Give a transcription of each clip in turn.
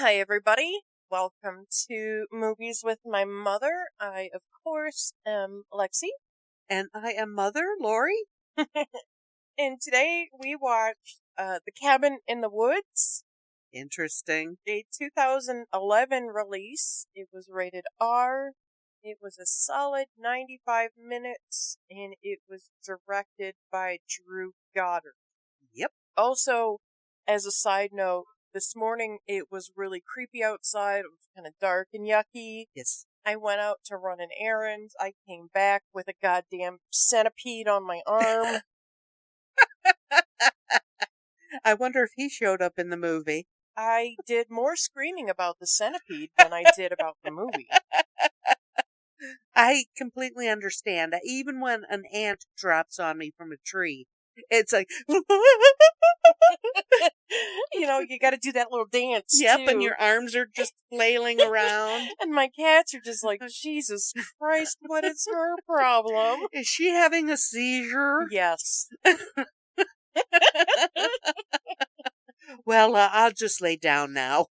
Hi, everybody. Welcome to Movies with My Mother. I, of course, am Lexi. And I am Mother, Lori. And today we watched The Cabin in the Woods, Interesting. a 2011 release. It was rated R. It was a solid 95 minutes, and it was directed by Drew Goddard. Yep. Also, as a side note, this morning it was really creepy outside. It was kind of dark and yucky. Yes. I went out to run an errand. I came back with a goddamn centipede on my arm. I wonder if he showed up in the movie. I did more screaming about the centipede than I did about the movie. I completely understand. Even when an ant drops on me from a tree, it's like, You got to do that little dance. yep, too. and your arms are just flailing around. And my cats are just like, Jesus Christ, what is her problem? Is she having a seizure? Yes. Well, I'll just lay down now.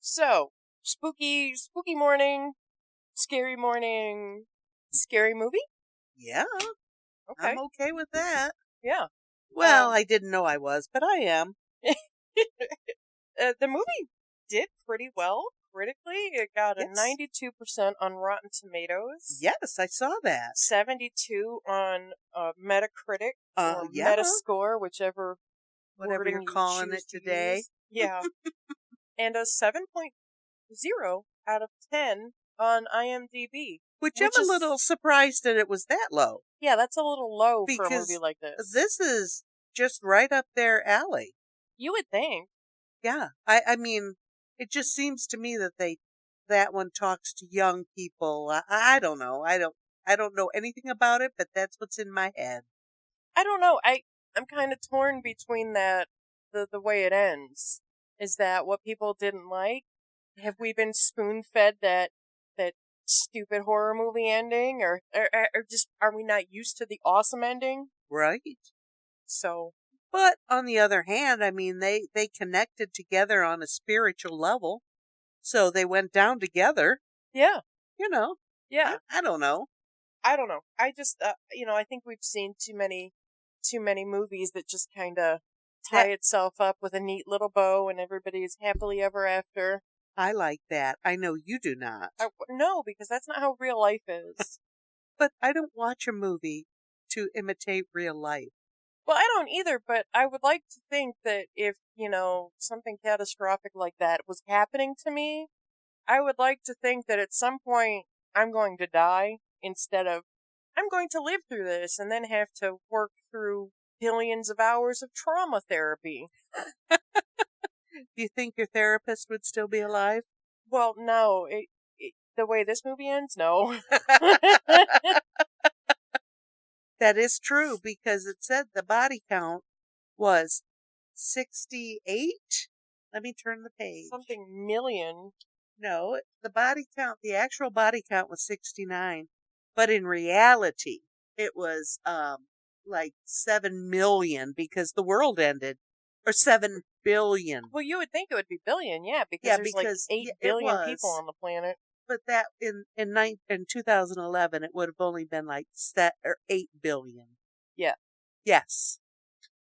So, spooky morning, scary movie? Yeah, Okay. I'm okay with that. Yeah. Well, I didn't know I was, but I am. The movie did pretty well critically. It got a Yes. 92% on Rotten Tomatoes. Yes, I saw that. 72 on Metacritic or Yeah. Metascore, whichever Whatever wording you're you calling choose it to today. use. Yeah. And a 7.0 out of 10 on IMDb. Which Which I'm is- a little surprised that it was that low. Yeah, that's a little low for a Because movie like this. This is just right up their alley. You would think. Yeah. I mean, it just seems to me that that one talks to young people. I don't know. I don't know anything about it, but that's what's in my head. I don't know. I'm kind of torn between that the way it ends. Is that what people didn't like? Have we been spoon fed that stupid horror movie ending, or just are we not used to the awesome ending? Right? So, But on the other hand, I mean, they connected together on a spiritual level. So they went down together, yeah, I don't know. I don't know. I just I think we've seen too many movies that just kind of tie itself up with a neat little bow and everybody is happily ever after. I like that. I know you do not. No, because that's not how real life is. But I don't watch a movie to imitate real life. Well, I don't either, but I would like to think that if, something catastrophic like that was happening to me, I would like to think that at some point I'm going to die instead of I'm going to live through this and then have to work through billions of hours of trauma therapy. Do you think your therapist would still be alive? Well, no, the way this movie ends, no. That is true because it said the body count was 68. Let me turn the page. Something million. No, the actual body count was 69. But in reality, it was like 7 million because the world ended. Or 7 billion. Well, you would think it would be billion, yeah, because Yeah, there's because like 8 it billion was. people on the planet. But that in 2011, it would have only been like 8 billion. Yeah. Yes.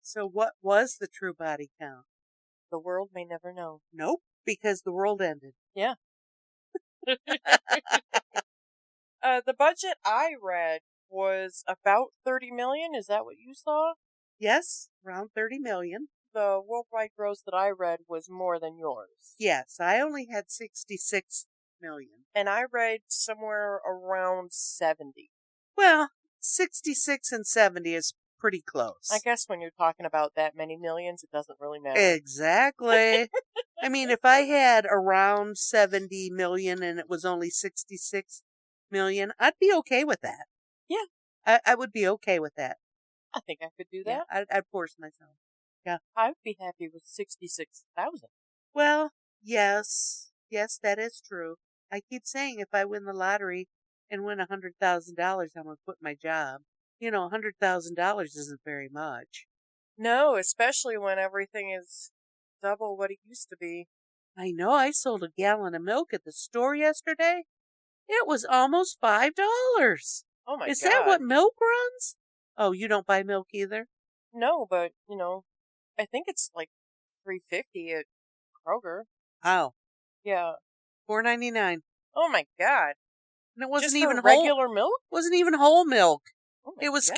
So what was the true body count? The world may never know. Nope, because the world ended. Yeah. The budget I read was about 30 million. Is that what you saw? Yes, around 30 million. The worldwide gross that I read was more than yours. Yes, I only had 66 million. And I read somewhere around 70. Well, 66 and 70 is pretty close. I guess when you're talking about that many millions, it doesn't really matter. Exactly. I mean, if I had around 70 million and it was only 66 million, I'd be okay with that. Yeah. I would be okay with that. I think I could do that. Yeah, I'd force myself. Yeah. I'd be happy with 66,000. Well, yes. Yes, that is true. I keep saying if I win the lottery and win $100,000, I'm going to quit my job. $100,000 isn't very much. No, especially when everything is double what it used to be. I know. I sold a gallon of milk at the store yesterday. It was almost $5. Oh my Is that god. what milk runs? Oh, you don't buy milk either? No, but I think it's like $3.50 at Kroger. Wow. Yeah. $4.99. Oh my god. And it wasn't Just even for whole. regular milk? Wasn't even whole milk. Oh my It was god.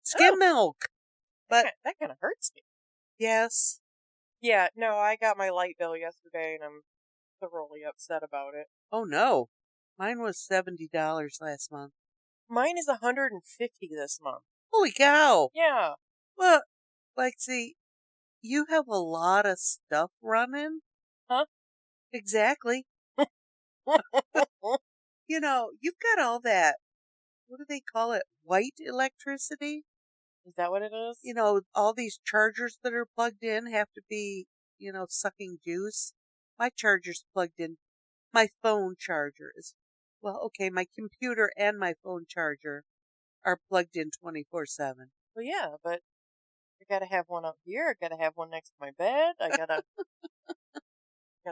skim Oh. milk. But That kind of hurts me. yes. Yeah, no, I got my light bill yesterday and I'm thoroughly upset about it. Oh no. Mine was $70 last month. Mine is $150 this month. Holy cow. Yeah. Well, see, you have a lot of stuff running. Huh? Exactly. You've got all that, what do they call it? White electricity? Is that what it is? All these chargers that are plugged in have to be, sucking juice. My charger's plugged in. My phone charger is, okay, my computer and my phone charger are plugged in 24/7. Well, yeah, but I gotta have one up here. I gotta have one next to my bed. I gotta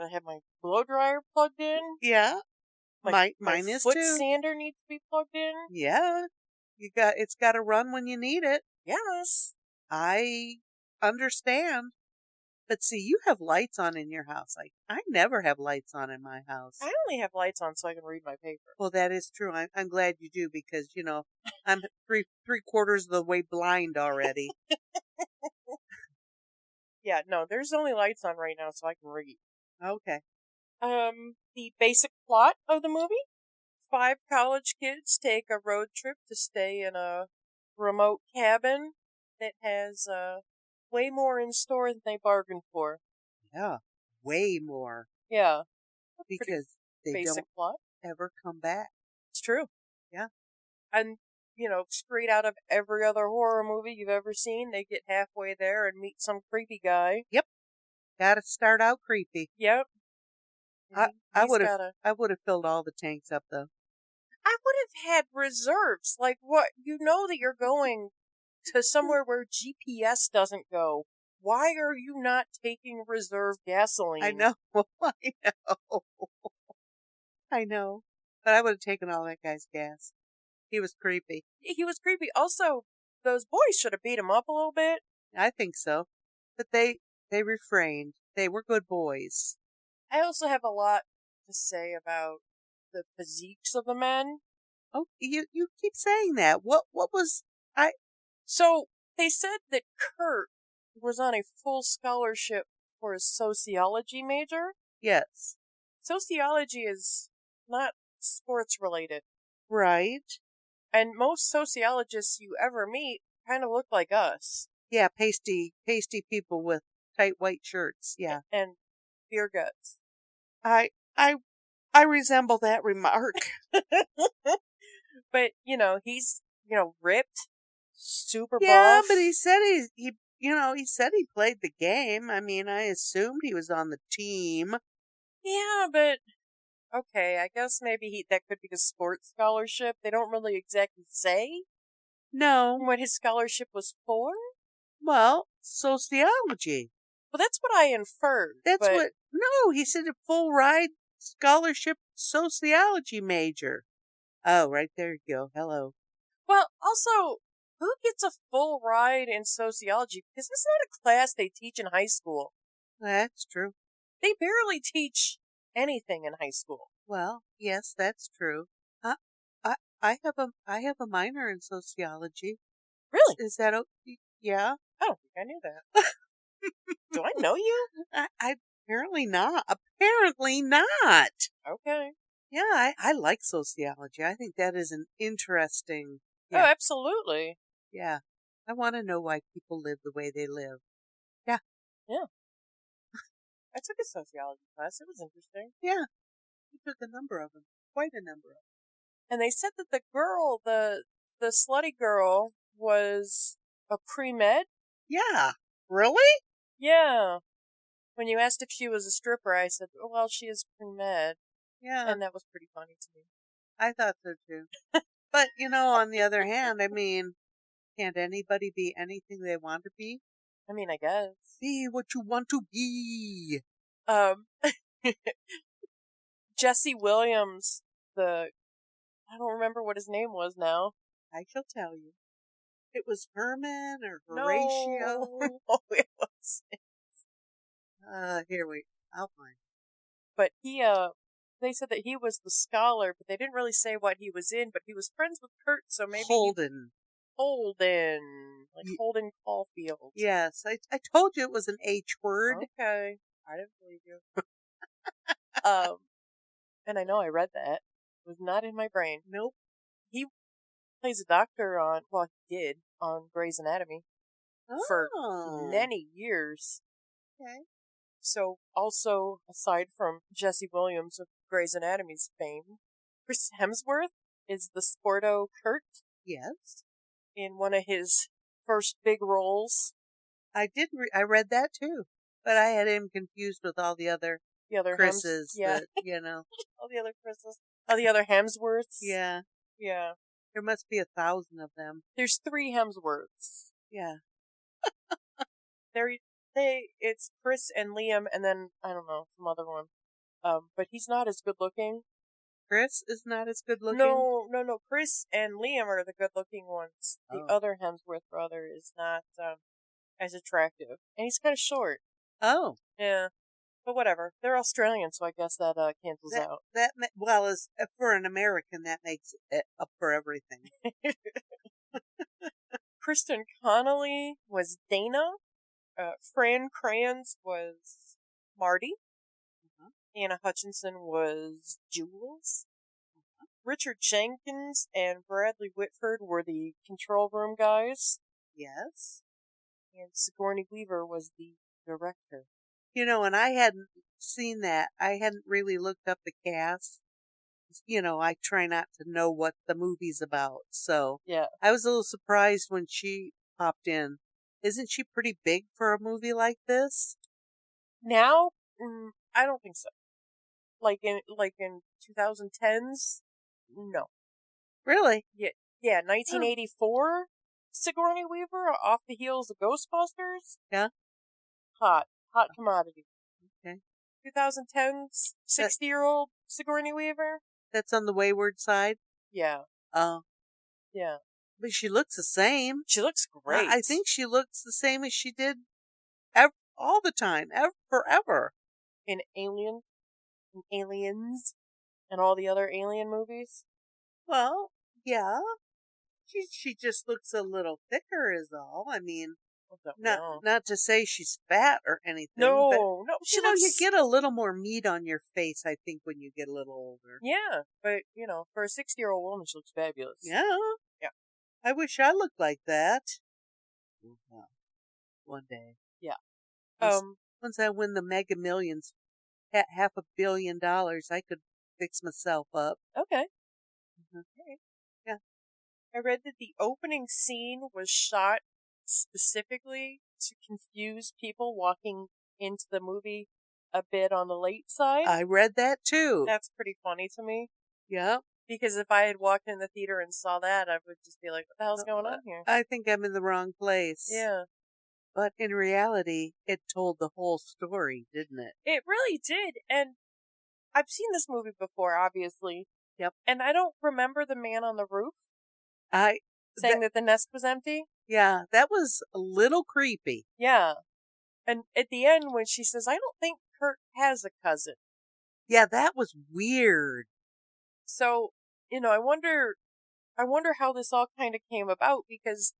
have my blow dryer plugged in. Yeah. My Mine is foot too. sander needs to be plugged in. Yeah. It's got to run when you need it. Yes. I understand. But see, you have lights on in your house. I never have lights on in my house. I only have lights on so I can read my paper. Well, that is true. I'm glad you do because, I'm three-quarters of the way blind already. Yeah, no, there's only lights on right now so I can read. Okay. The basic plot of the movie: 5 college kids take a road trip to stay in a remote cabin that has way more in store than they bargained for. Yeah. Way more. Yeah. Because they Basic don't plot. ever come back. It's true. Yeah. And, straight out of every other horror movie you've ever seen, they get halfway there and meet some creepy guy. Yep. Gotta start out creepy. Yep. I would have filled all the tanks up though. I would have had reserves. Like what? You know that you're going to somewhere where GPS doesn't go. Why are you not taking reserve gasoline? I know. I know. I know. But I would have taken all that guy's gas. He was creepy. He was creepy. Also, those boys should have beat him up a little bit. I think so. But they refrained. They were good boys. I also have a lot to say about the physiques of the men. Oh, you keep saying that. What was I? So they said that Kurt was on a full scholarship for his sociology major. Yes. Sociology is not sports related. Right. And most sociologists you ever meet kind of look like us. Yeah, pasty people with tight white shirts. Yeah. And beer guts. I resemble that remark. But, he's, ripped, super Yeah, buff. but he said he said he played the game. I mean, I assumed he was on the team. Yeah, but okay, I guess maybe that could be a sports scholarship. They don't really exactly say No. what his scholarship was for. Well, sociology. Well, that's what I inferred. No, he said a full ride scholarship sociology major. Oh, right there you go. Hello. Well, also, who gets a full ride in sociology? Because it's not a class they teach in high school. That's true. They barely teach anything in high school. Well, yes, that's true. I have a minor in sociology. Really? Is that okay? Yeah? I don't think I knew that. Do I know you? I apparently not. Apparently not. Okay. Yeah, I like sociology. I think that is an interesting. Oh, absolutely. Yeah. I want to know why people live the way they live. Yeah. Yeah. I took a sociology class. It was interesting. Yeah. You took a number of them. Quite a number of them. And they said that the girl, the slutty girl, was a pre-med. Yeah. Really? Yeah. When you asked if she was a stripper, I said, oh, well, she is pre-med. Yeah. And that was pretty funny to me. I thought so too. But, on the other hand, I mean, can't anybody be anything they want to be? I mean, I guess. Be what you want to be. Um, Jesse Williams, I don't remember what his name was now. I shall tell you. It was Herman or Horatio. No, it was. I'll find. But they said that he was the scholar, but they didn't really say what he was in. But he was friends with Kurt, so maybe Holden. Like Holden Caulfield. Yes, I told you it was an H word. Okay, I didn't believe you. And I know I read that. It was not in my brain. Nope. He plays a doctor he did on Grey's Anatomy for many years. Okay. So, also, aside from Jesse Williams of Grey's Anatomy's fame, Chris Hemsworth is the Sporto Kurt. Yes. In one of his first big roles. I did. I read that too, but I had him confused with all the other Chris's. Yeah. All the other Chris's. All the other Hemsworths. Yeah. Yeah. There must be 1,000 of them. There's 3 Hemsworths. Yeah. It's Chris and Liam, and then I don't know, some other one. But he's not as good looking. Chris is not as good looking? No. Chris and Liam are the good looking ones. The other Hemsworth brother is not as attractive. And he's kind of short. Oh. Yeah. But whatever. They're Australian, so I guess that cancels out. As for an American, that makes it up for everything. Kristen Connolly was Dana. Fran Kranz was Marty. Anna Hutchinson was Jules. Richard Jenkins and Bradley Whitford were the control room guys. Yes. And Sigourney Weaver was the director. And I hadn't seen that. I hadn't really looked up the cast. I try not to know what the movie's about. So yeah. I was a little surprised when she popped in. Isn't she pretty big for a movie like this? Now? I don't think so. Like in 2010s? No. Really? Yeah, 1984? Sigourney Weaver off the heels of Ghostbusters? Yeah. Hot commodity. Okay. 2010s 60-year-old Sigourney Weaver? That's on the wayward side? Yeah. Oh. Yeah. But she looks the same. She looks great. I think she looks the same as she did all the time, forever. In Aliens, and all the other Alien movies? Well, yeah. She just looks a little thicker is all. I mean, not to say she's fat or anything. No, you get a little more meat on your face, I think, when you get a little older. Yeah, but, for a 60-year-old woman, she looks fabulous. Yeah. Yeah. I wish I looked like that. One day. Yeah. Once I win the Mega Millions, $500 million, I could fix myself up. Okay. Okay. Yeah. I read that the opening scene was shot specifically to confuse people walking into the movie a bit on the late side. I read that too. That's pretty funny to me. Yeah. Because if I had walked in the theater and saw that, I would just be like, what the hell's going on here? I think I'm in the wrong place. Yeah. But in reality, it told the whole story, didn't it? It really did. And I've seen this movie before, obviously. Yep. And I don't remember the man on the roof saying that the nest was empty. Yeah, that was a little creepy. Yeah. And at the end, when she says, I don't think Kurt has a cousin. Yeah, that was weird. So, I wonder how this all kind of came about, because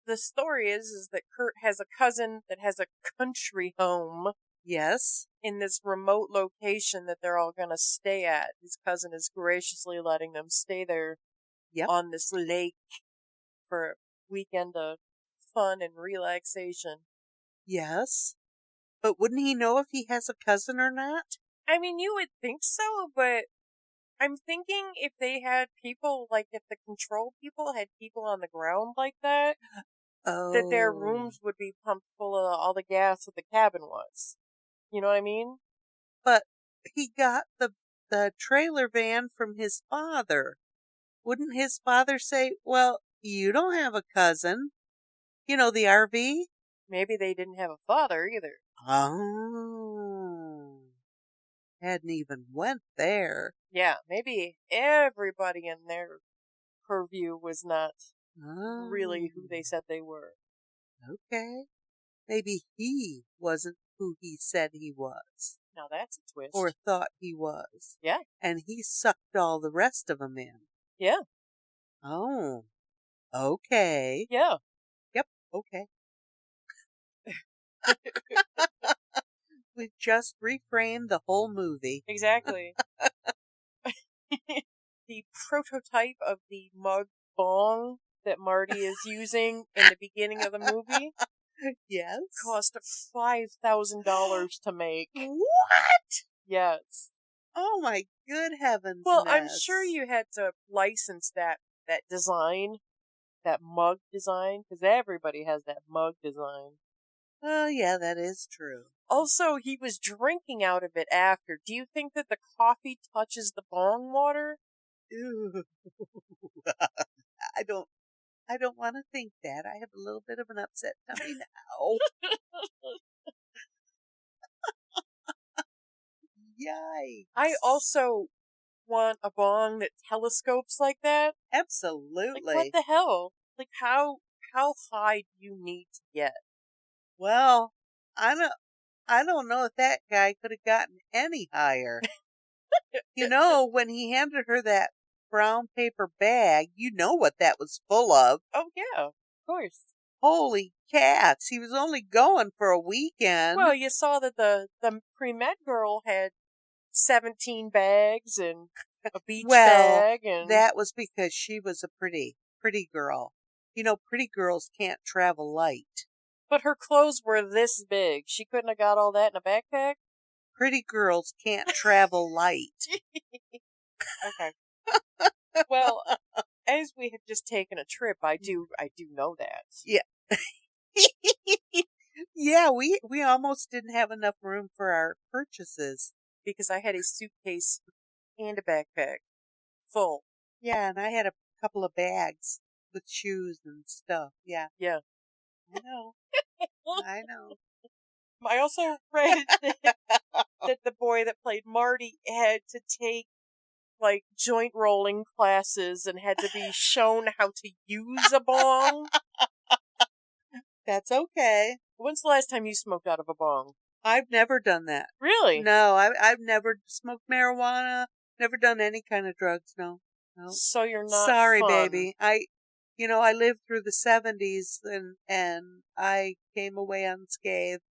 the story is that Kurt has a cousin that has a country home. Yes. In this remote location that they're all going to stay at. His cousin is graciously letting them stay there on this lake for a weekend of fun and relaxation. Yes. But wouldn't he know if he has a cousin or not? I mean, you would think so, but I'm thinking if they had people, like if the control people had people on the ground like that, that their rooms would be pumped full of all the gas that the cabin was. You know what I mean? But he got the trailer van from his father. Wouldn't his father say, well, you don't have a cousin? The RV? Maybe they didn't have a father either. Oh. Hadn't even went there. Yeah, maybe everybody in their purview was not really who they said they were. Okay. Maybe he wasn't who he said he was. Now that's a twist. Or thought he was. Yeah. And he sucked all the rest of them in. Yeah. Oh. Okay. Yeah. Yep. Okay. We just reframed the whole movie. Exactly. The prototype of the mug bong that Marty is using in the beginning of the movie Yes. cost $5,000 to make. What? Yes. Oh my good heavens. Well, I'm sure you had to license that design, that mug design, because everybody has that mug design. Oh, yeah, that is true. Also, he was drinking out of it after. Do you think that the coffee touches the bong water? Ew. I don't want to think that. I have a little bit of an upset tummy now. Yikes. I also want a bong that telescopes like that. Absolutely. Like, what the hell? Like, how high do you need to get? Well, I don't know if that guy could have gotten any higher. When he handed her that brown paper bag, you know what that was full of. Oh, yeah, of course. Holy cats, he was only going for a weekend. Well, you saw that the pre-med girl had 17 bags and a beach bag. And that was because she was a pretty girl. Pretty girls can't travel light. But her clothes were this big. She couldn't have got all that in a backpack? Pretty girls can't travel light. Okay. Well, as we have just taken a trip, I do know that. Yeah. Yeah, we almost didn't have enough room for our purchases. Because I had a suitcase and a backpack full. Yeah, and I had a couple of bags with shoes and stuff. Yeah. Yeah. I know. I know. I also read that the boy that played Marty had to take like joint rolling classes and had to be shown how to use a bong. That's okay. When's the last time you smoked out of a bong? I've never done that. Really? No, I've never smoked marijuana, never done any kind of drugs, no. So you're not Sorry, fun. baby. I lived through the 70s and I came away unscathed.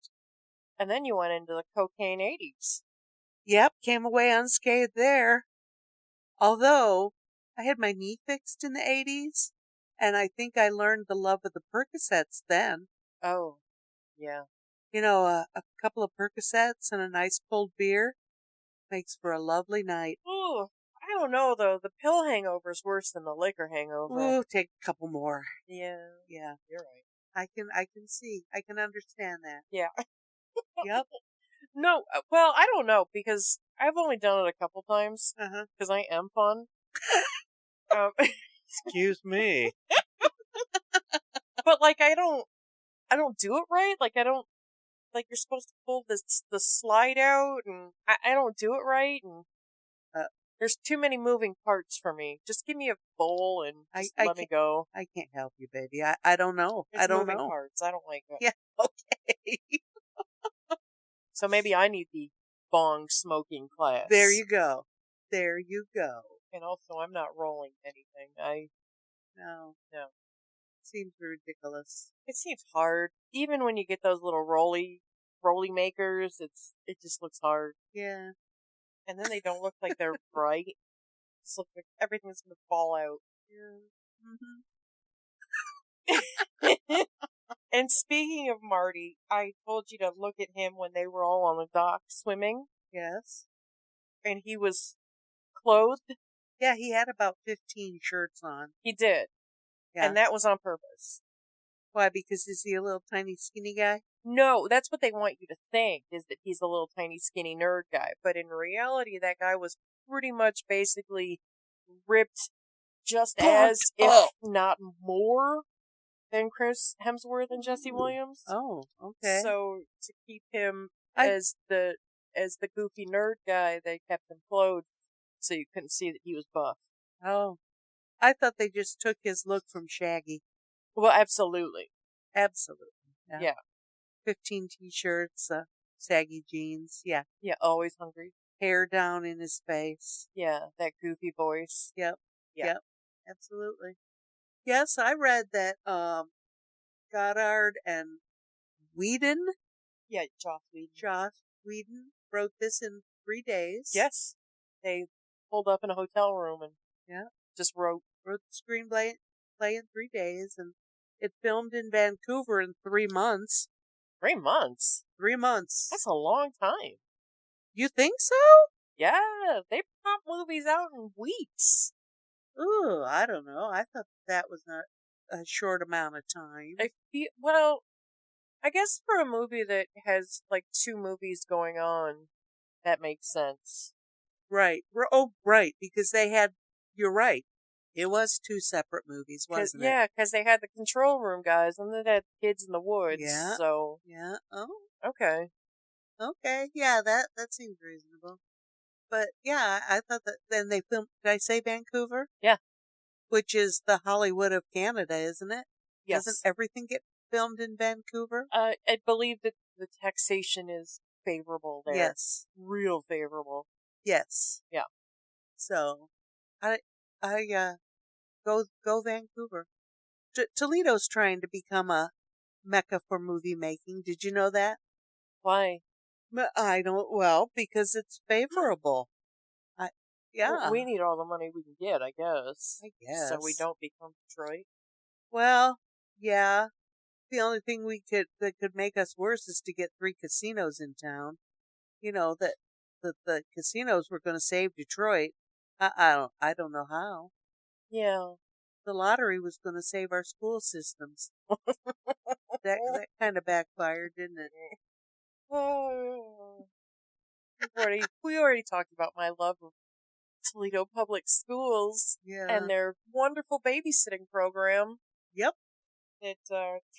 And then you went into the cocaine 80s. Yep, came away unscathed there. Although, I had my knee fixed in the 80s, and I think I learned the love of the Percocets then. Oh, yeah. A couple of Percocets and a nice cold beer makes for a lovely night. Ooh, I don't know, though. The pill hangover's worse than the liquor hangover. Ooh, take a couple more. Yeah. Yeah. You're right. I can see. I can understand that. Yeah. Yep. No, well, I don't know, because I've only done it a couple times, because I am fun. Excuse me. But, like, I don't do it right. Like, you're supposed to pull the slide out, and I don't do it right, and there's too many moving parts for me. Just give me a bowl and just let me go. I can't help you, baby. I don't know. It's I don't moving know. parts. I don't like it. Yeah, okay. So maybe I need the bong smoking class. There you go. There you go. And also, I'm not rolling anything. No. No. Seems ridiculous. It seems hard. Even when you get those little rolly makers, it just looks hard. Yeah. And then they don't look like they're bright. It just looks like everything's gonna fall out. Yeah. Mm-hmm. And speaking of Marty, I told you to look at him when they were all on the dock swimming. Yes. And he was clothed. Yeah, he had about 15 shirts on. He did. Yeah. And that was on purpose. Why? Because is he a little tiny skinny guy? No, that's what they want you to think, is that he's a little tiny skinny nerd guy. But in reality, that guy was pretty much basically ripped just as, if not more. than Chris Hemsworth and Jesse Williams. Oh, okay. So to keep him I- as the goofy nerd guy, they kept him clothed so you couldn't see that he was buff. Oh, I thought they just took his look from Shaggy. Well, absolutely. Absolutely. Yeah. 15 t-shirts, saggy jeans. Yeah. Yeah, always hungry. Hair down in his face. Yeah, that goofy voice. Yep. Yeah. Yep. Absolutely. Yes, I read that Goddard and Whedon, Yeah, Joss Whedon. Joss Whedon, wrote this in 3 days. Yes. They pulled up in a hotel room and just wrote the screenplay in 3 days, and it filmed in Vancouver in 3 months. 3 months? 3 months. That's a long time. You think so? Yeah, they pump movies out in weeks. Ooh, I don't know. I thought that was not a short amount of time. Well, I guess for a movie that has like 2 movies going on, that makes sense. Right. Oh, right. Because they had, you're right. It was 2 separate movies, wasn't it? Yeah, because they had the control room guys and then they had kids in the woods. Yeah. So. Yeah. Oh. Okay. Okay. Yeah, that seems reasonable. But yeah, I thought that then they filmed, did I say Vancouver? Yeah. Which is the Hollywood of Canada, isn't it? Yes. Doesn't everything get filmed in Vancouver? I believe that the taxation is favorable there. Yes. Real favorable. Yes. Yeah. So, I go Vancouver. Toledo's trying to become a mecca for movie making. Did you know that? Why? I don't. Well, because it's favorable. Yeah. We need all the money we can get, I guess. I guess. So we don't become Detroit. Well, yeah. The only thing that could make us worse is to get 3 casinos in town. You know that the casinos were going to save Detroit. I don't know how. Yeah. The lottery was going to save our school systems. that kind of backfired, didn't it? Oh. We already talked about my love of Toledo Public Schools and their wonderful babysitting program. Yep. It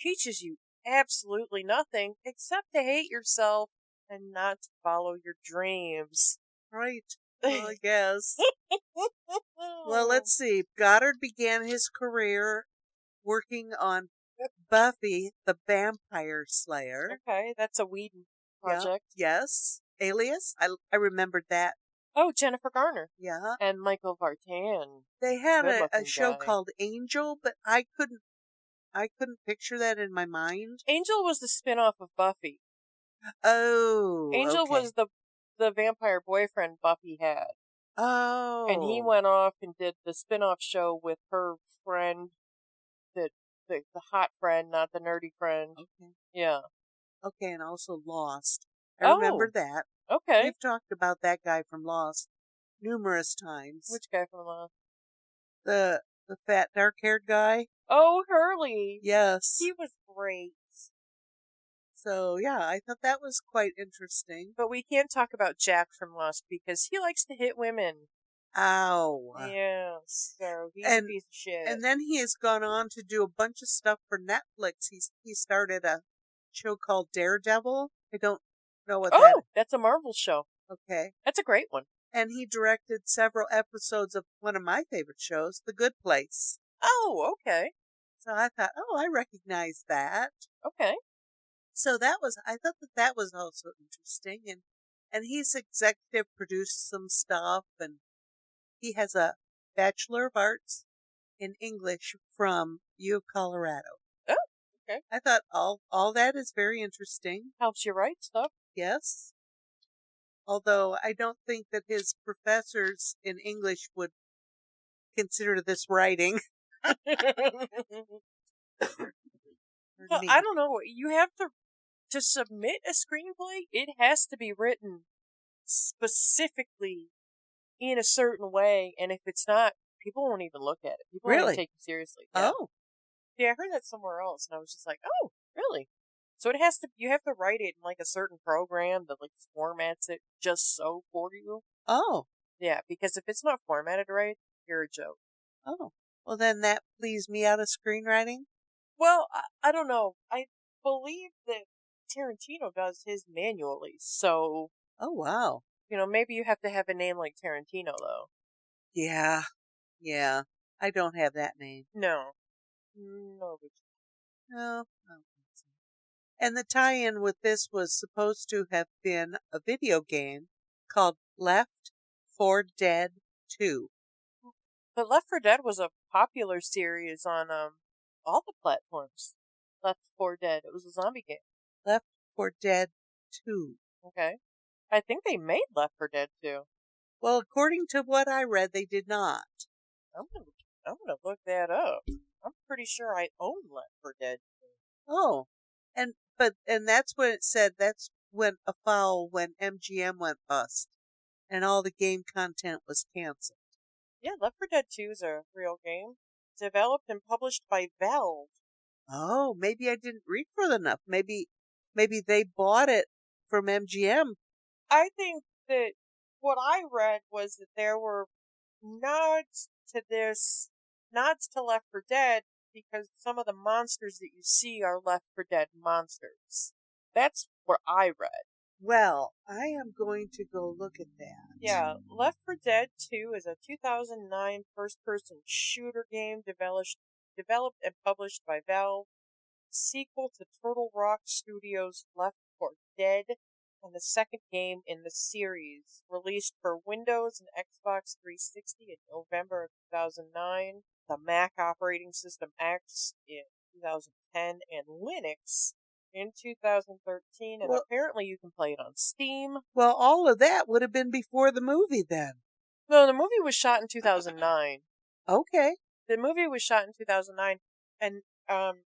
teaches you absolutely nothing except to hate yourself and not to follow your dreams. Right. Well, I guess. Well, let's see. Goddard began his career working on Buffy the Vampire Slayer. Okay, that's a Whedon project. Yeah. Yes. Alias? I remembered that. Oh, Jennifer Garner. Yeah. And Michael Vartan. They had a show guy. called Angel, but I couldn't picture that in my mind. Angel was the spin-off of Buffy. Oh. Angel okay. was the vampire boyfriend Buffy had. Oh. And he went off and did the spin-off show with her friend, the hot friend, not the nerdy friend. Okay. Yeah. Okay, and also Lost. I remember that. Okay. We've talked about that guy from Lost numerous times. Which guy from Lost? The fat, dark-haired guy. Oh, Hurley. Yes. He was great. So, yeah, I thought that was quite interesting. But we can't talk about Jack from Lost because he likes to hit women. Ow. Yeah, so he's a piece of shit. And then he has gone on to do a bunch of stuff for Netflix. He started a show called Daredevil. I don't know what that is. That's a Marvel show. Okay. That's a great one. And he directed several episodes of one of my favorite shows, The Good Place. Oh, okay. So I thought, I recognize that. Okay. So I thought that was also interesting. And he's executive produced some stuff, and he has a Bachelor of Arts in English from U of Colorado. Oh, okay. I thought all that is very interesting. Helps you write stuff. Yes. Although I don't think that his professors in English would consider this writing. Well, I don't know. You have to submit a screenplay, it has to be written specifically in a certain way, and if it's not, people won't even look at it. People won't even take you seriously. Yeah. Oh. Yeah, I heard that somewhere else, and I was just like, oh, really? So you have to write it in like a certain program that like formats it just so for you. Oh. Yeah, because if it's not formatted right, you're a joke. Oh. Well, then that leaves me out of screenwriting? Well, I don't know. I believe that Tarantino does his manually, so Oh, wow. maybe you have to have a name like Tarantino, though. Yeah. Yeah. I don't have that name. No, no, No. I don't think so. And the tie-in with this was supposed to have been a video game called Left 4 Dead 2. but Left 4 Dead was a popular series on all the platforms. Left 4 Dead. It was a zombie game. Left 4 Dead 2. Okay, I think they made Left 4 Dead too. Well, according to what I read, they did not. I'm gonna I'm gonna look that up. I'm pretty sure I own Left 4 Dead. Oh, and that's when it said that's when when MGM went bust and all the game content was canceled. Yeah, Left 4 Dead 2 is a real game, developed and published by Valve. Oh, maybe I didn't read further enough. Maybe they bought it from MGM. I think that what I read was that there were nods to this, nods to Left 4 Dead because some of the monsters that you see are Left 4 Dead monsters. That's what I read. Well, I am going to go look at that. Yeah, Left 4 Dead 2 is a 2009 first-person shooter game developed and published by Valve, sequel to Turtle Rock Studios' Left 4 Dead, and the second game in the series, released for Windows and Xbox 360 in November of 2009, the Mac operating system X in 2010, and Linux in 2013, and Well, apparently you can play it on Steam. well, all of that would have been before the movie then. No, the movie was shot in 2009. Okay. The movie was shot in 2009, and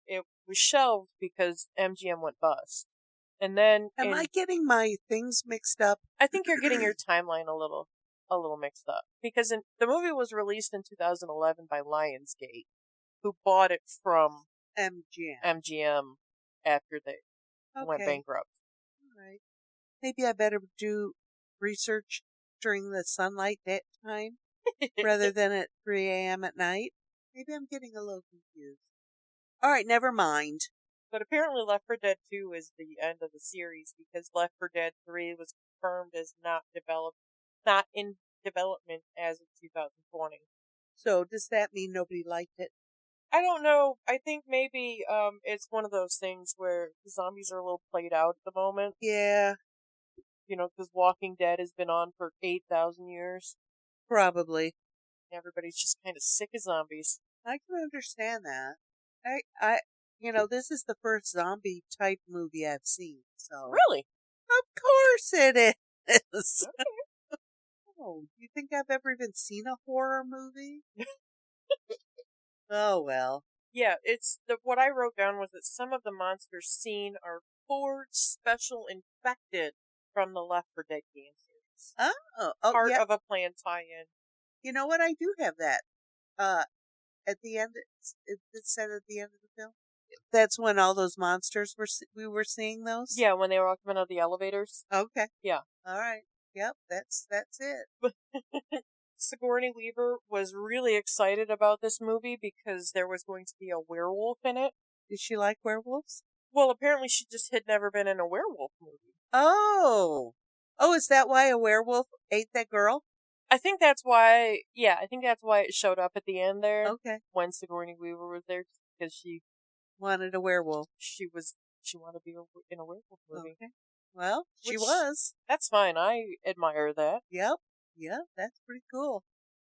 it was shelved because MGM went bust. And then Am I getting my things mixed up? I think you're getting your timeline a little mixed up because the movie was released in 2011 by Lionsgate, who bought it from MGM after they went bankrupt. All right. Maybe I better do research during the sunlight that time rather than at 3 a.m. at night. Maybe I'm getting a little confused. All right, never mind. But apparently Left 4 Dead 2 is the end of the series because Left 4 Dead 3 was confirmed as not in development as of 2020. So does that mean nobody liked it? I don't know. I think maybe it's one of those things where the zombies are a little played out at the moment. Yeah. Because Walking Dead has been on for 8,000 years. Probably. Everybody's just kind of sick of zombies. I can understand that. This is the first zombie type movie I've seen. So Really? Of course it is. Okay. Oh, do you think I've ever even seen a horror movie? Oh well. Yeah, what I wrote down was that some of the monsters seen are 4 special infected from the Left 4 Dead game series. Part yeah. of a planned tie-in. You know what? I do have that. At the end, it said at the end of the film. That's when all those monsters we were seeing those. Yeah, when they were all coming out of the elevators. Okay. Yeah. All right. Yep. That's it. Sigourney Weaver was really excited about this movie because there was going to be a werewolf in it. Did she like werewolves? Well, apparently she just had never been in a werewolf movie. Oh, is that why a werewolf ate that girl? I think that's why. Yeah, I think that's why it showed up at the end there. Okay. When Sigourney Weaver was there, because she wanted a werewolf. She wanted to be in a werewolf movie. Okay. Well, she was. That's fine. I admire that. Yep. Yeah, that's pretty cool.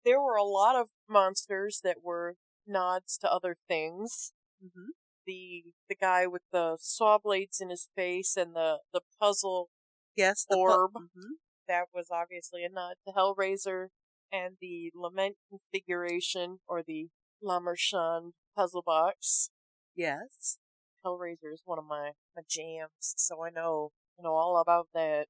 There were a lot of monsters that were nods to other things. Mm-hmm. The guy with the saw blades in his face and the puzzle orb. Mm-hmm. That was obviously a nod to Hellraiser, and the lament configuration or the La Marchande puzzle box. Yes. Hellraiser is one of my jams, so I know all about that.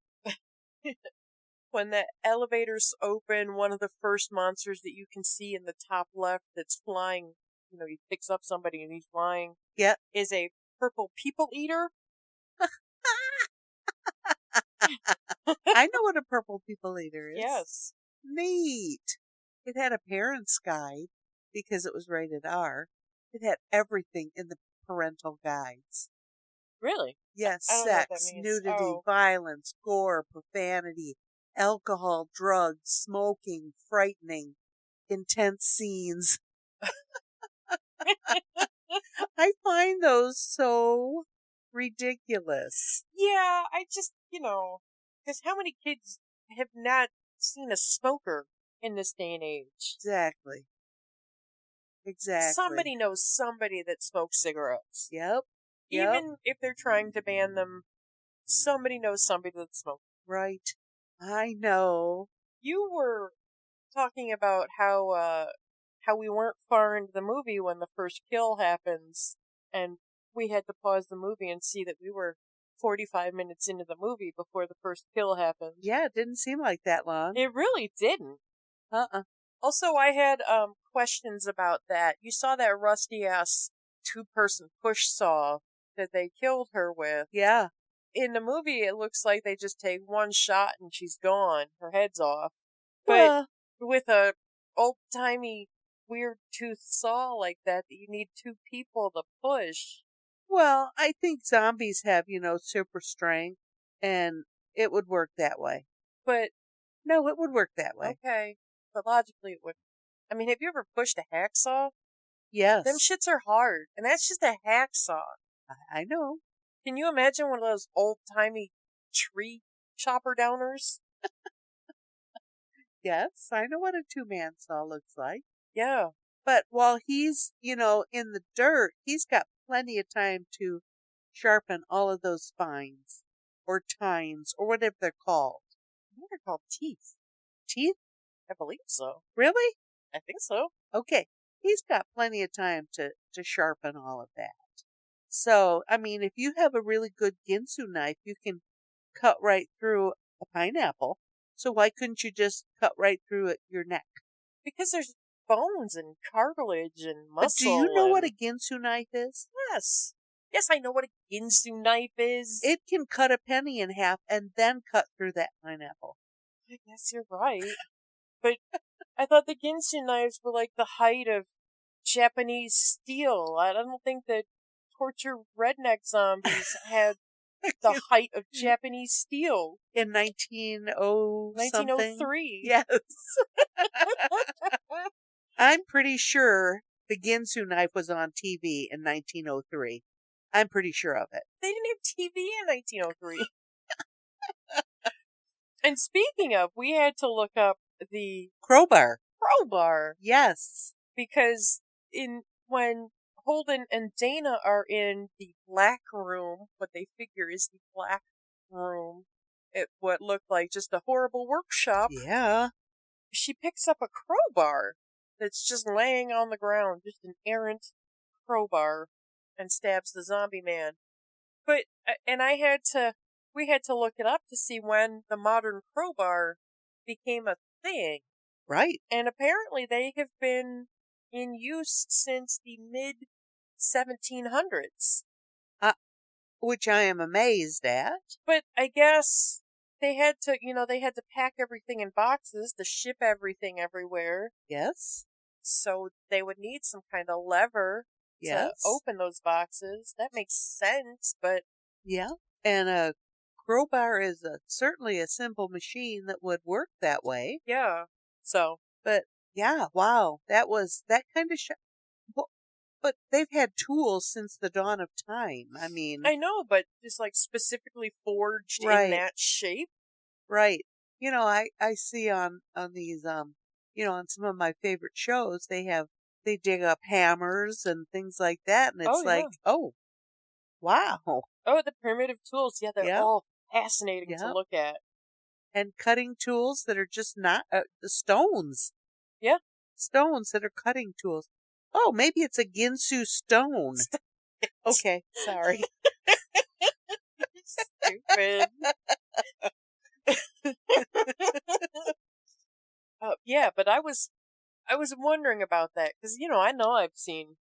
When the elevators open, one of the first monsters that you can see in the top left that's flying, he picks up somebody and he's flying. Yep. Is a purple people eater. I know what a purple people eater is. Yes. Neat. It had a parent's guide because it was rated R. It had everything in the parental guides. Really? Yes, I don't know what that sex, means. nudity, Oh. violence, gore, profanity, alcohol, drugs, smoking, frightening, intense scenes. I find those so ridiculous. Yeah, I just, because how many kids have not seen a smoker in this day and age? Exactly. Exactly. Somebody knows somebody that smokes cigarettes. Yep. Yep. Even if they're trying to ban them, somebody knows somebody that smokes. Right. I know. You were talking about how we weren't far into the movie when the first kill happens, and we had to pause the movie and see that we were 45 minutes into the movie before the first kill happened. Yeah, it didn't seem like that long. It really didn't. Also, I had questions about that. You saw that rusty ass 2-person push saw that they killed her with. Yeah. In the movie, it looks like they just take one shot and she's gone. Her head's off. But Well, with a old-timey weird tooth saw like that you need 2 people to push. well, I think zombies have, super strength, and it would work that way. But, No, it would work that way. okay. But logically it wouldn't. I mean, have you ever pushed a hacksaw? Yes. Them shits are hard. And that's just a hacksaw. I know. Can you imagine one of those old-timey tree chopper downers? Yes, I know what a two-man saw looks like. Yeah. But while he's, in the dirt, he's got plenty of time to sharpen all of those spines or tines or whatever they're called. I think they're called teeth. Teeth? I believe so. Really? I think so. Okay. He's got plenty of time to sharpen all of that. So, I mean, if you have a really good Ginsu knife, you can cut right through a pineapple. So why couldn't you just cut right through your neck? Because there's bones and cartilage and muscle. But do you know what a Ginsu knife is? Yes. Yes, I know what a Ginsu knife is. It can cut a penny in half and then cut through that pineapple. I guess you're right. But I thought the Ginsu knives were like the height of Japanese steel. I don't think that torture redneck zombies had the height of Japanese steel. In 1900 1903. Yes. I'm pretty sure the Ginsu knife was on TV in 1903. I'm pretty sure of it. They didn't have TV in 1903. And speaking of, we had to look up the Crowbar. Yes. Because when Holden and Dana are in the black room, what they figure is the black room, at what looked like just a horrible workshop. Yeah. She picks up a crowbar that's just laying on the ground, just an errant crowbar, and stabs the zombie man. But, and we had to look it up to see when the modern crowbar became a thing. Right. And apparently they have been in use since the mid 1700s. Which I am amazed at. But I guess they had to pack everything in boxes to ship everything everywhere. Yes. So they would need some kind of lever to open those boxes. That makes sense, but... Yeah. And a crowbar is certainly a simple machine that would work that way. Yeah. So... But, yeah, wow. That kind of... But they've had tools since the dawn of time. I mean... I know, but just like specifically forged in that shape? Right. I see on these, on some of my favorite shows, they dig up hammers and things like that. And it's oh, wow. Oh, the primitive tools. Yeah, they're all fascinating to look at. And cutting tools that are just not, the stones. Yeah. Stones that are cutting tools. Oh, maybe it's a Ginsu stone. Okay, sorry. Stupid. Yeah, but I was wondering about that because I know I've seen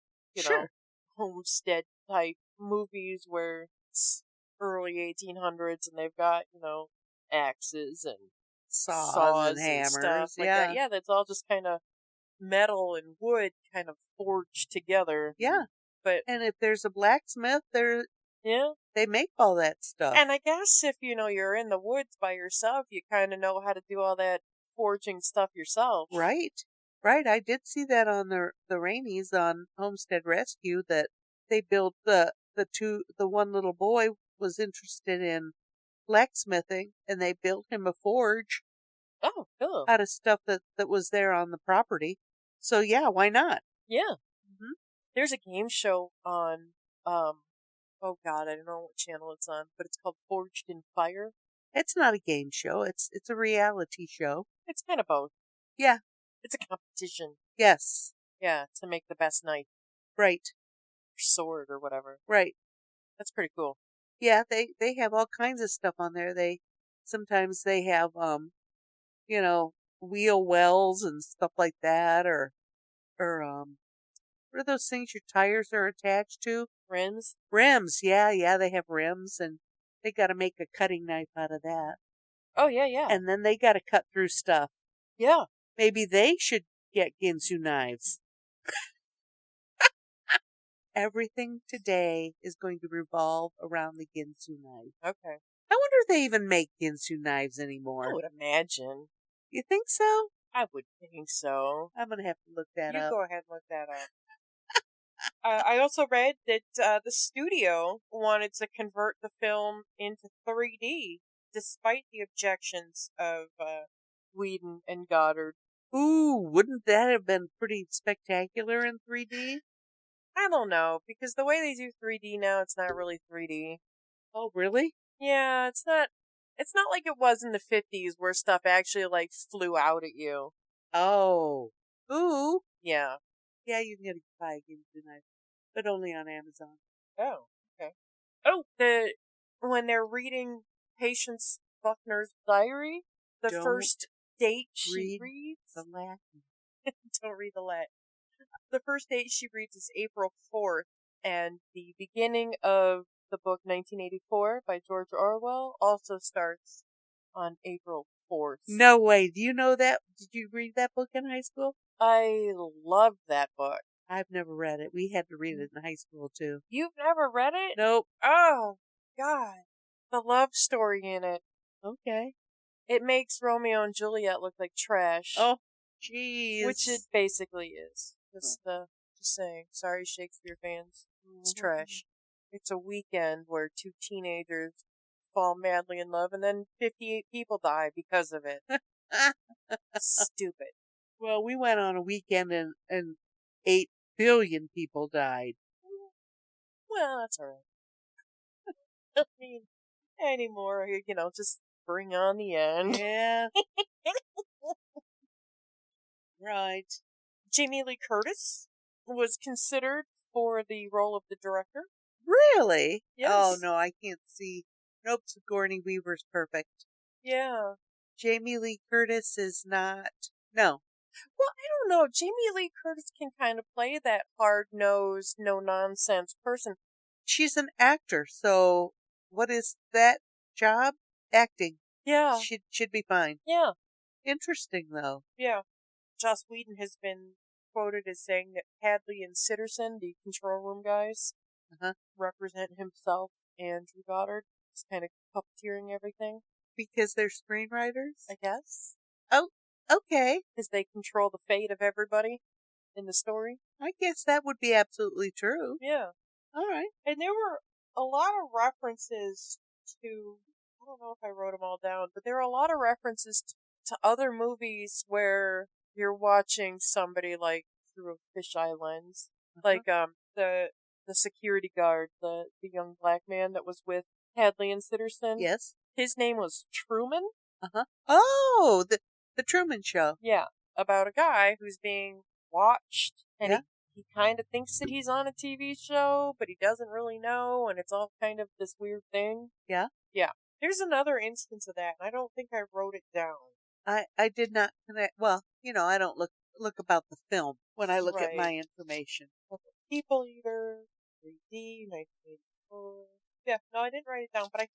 homestead type movies where it's early 1800s and they've got axes and saws and hammers, stuff like that. Yeah, that's all just kind of metal and wood kind of forged together. Yeah. But And if there's a blacksmith, yeah. they make all that stuff. And I guess if you're in the woods by yourself, you kind of know how to do all that forging stuff yourself. Right. Right. I did see that on the Rainies on Homestead Rescue that they built the one little boy was interested in blacksmithing and they built him a forge Oh, cool. out of stuff that was there on the property. So yeah, why not? Yeah. Mhm. There's a game show on, oh God, I don't know what channel it's on, but it's called Forged in Fire. It's not a game show. It's a reality show. It's kind of both. Yeah. It's a competition. Yes. Yeah, to make the best knife Right. or sword or whatever. Right. That's pretty cool. Yeah, they have all kinds of stuff on there. Sometimes they have you know, wheel wells and stuff like that or what are those things your tires are attached to? Rims? Rims. Yeah, they have rims and they got to make a cutting knife out of that. Oh, yeah. And then they got to cut through stuff. Yeah. Maybe they should get Ginsu knives. Everything today is going to revolve around the Ginsu knife. Okay. I wonder if they even make Ginsu knives anymore. I would imagine. You think so? I would think so. I'm going to have to look that You up. go ahead and look that up. I also read that the studio wanted to convert the film into 3D, despite the objections of Whedon and Goddard. Ooh, wouldn't that have been pretty spectacular in 3D? I don't know, because the way they do 3D now, it's not really 3D. Oh, really? Yeah, it's not. It's not like it was in the 50s where stuff actually like flew out at you. Oh. Ooh. Yeah. Yeah, you can get a buy a Ginsu knife, but only on Amazon. Oh, okay. Oh, when they're reading Patience Buckner's diary, the Don't first date she read reads. The Latin. Don't read the Latin. The first date she reads is April 4th, and the beginning of the book 1984 by George Orwell also starts on April 4th. No way. Do you know that? Did you read that book in high school? I love that book. I've never read it. We had to read it in high school, too. You've never read it? Nope. Oh, God. The love story in it. Okay. It makes Romeo and Juliet look like trash. Oh, jeez. Which it basically is. Just saying. Sorry, Shakespeare fans. It's trash. It's a weekend where two teenagers fall madly in love and then 58 people die because of it. Stupid. Well, we went on a weekend and 8 billion people died. Well, that's alright. I mean, anymore, just bring on the end. Yeah. Right. Jamie Lee Curtis was considered for the role of the director. Really? Yes. Oh, no, I can't see. Nope, Sigourney Weaver's perfect. Yeah. Jamie Lee Curtis is not. No. Well, I don't know. Jamie Lee Curtis can kind of play that hard-nosed, no-nonsense person. She's an actor, so what is that job? Acting. Yeah. Should be fine. Yeah. Interesting, though. Yeah. Joss Whedon has been quoted as saying that Hadley and Sitterson, the control room guys, represent himself and Drew Goddard. Just kind of puppeteering everything. Because they're screenwriters? I guess. Oh, okay. Because they control the fate of everybody in the story. I guess that would be absolutely true. Yeah. All right. And there were a lot of references to, I don't know if I wrote them all down, but there are a lot of references to other movies where you're watching somebody like through a fisheye lens. Like the security guard, the young black man that was with Hadley and Sitterson. Yes. His name was Truman. Oh, the Truman Show. Yeah, about a guy who's being watched, and he kind of thinks that he's on a TV show, but he doesn't really know, and it's all kind of this weird thing. Yeah? Yeah. There's another instance of that, and I don't think I wrote it down. I did not connect. Well, I don't look about the film when I look at Right. my information. People Eater, 3D, 1984. Yeah, no, I didn't write it down, but I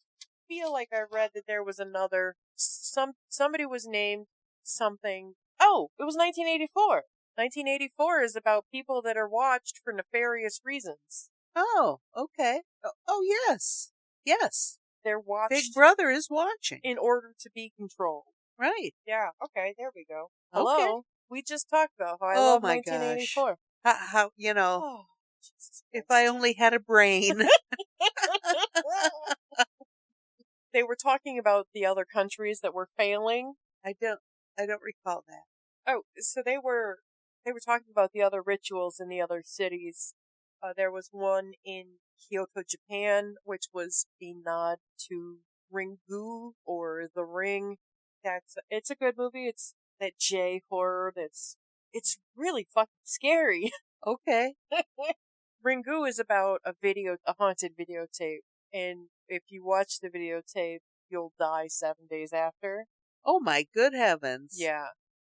feel like I read that there was another, somebody was named something. Oh, it was 1984. 1984 is about people that are watched for nefarious reasons. Oh, okay. Oh, yes. Yes. They're Big watched Brother is watching. in order to be controlled. Right. Yeah, okay, there we go. Okay. Hello? We just talked about how I Oh love my gosh. 1984. How Oh, Jesus if I Christ. only had a brain. They were talking about the other countries that were failing. I don't recall that. Oh, so they were talking about the other rituals in the other cities. There was one in Kyoto, Japan, which was a nod to Ringu or The Ring. It's a good movie. It's that J horror it's really fucking scary. Okay. Ringu is about a haunted videotape, and if you watch the videotape, you'll die 7 days after. Oh my good heavens. Yeah.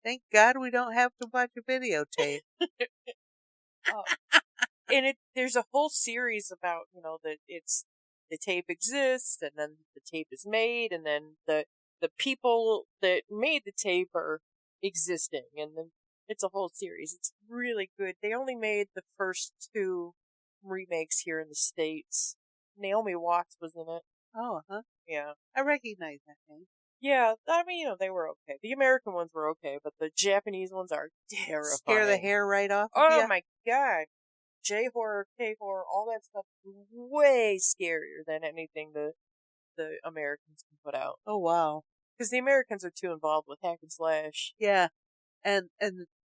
Thank God we don't have to watch a videotape. Oh. And there's a whole series about, that the tape exists, and then the tape is made, and then the people that made the tape are existing, and then it's a whole series. It's really good. They only made the first 2 remakes here in the States. Naomi Watts was in it. Oh, huh? Yeah. I recognize that name. Yeah, I mean, they were okay. The American ones were okay, but the Japanese ones are terrifying. Scare the hair right off of Oh you? my god. J-horror, K-horror, all that stuff is way scarier than anything the Americans can put out. Oh, wow. Because the Americans are too involved with hack and slash. Yeah. And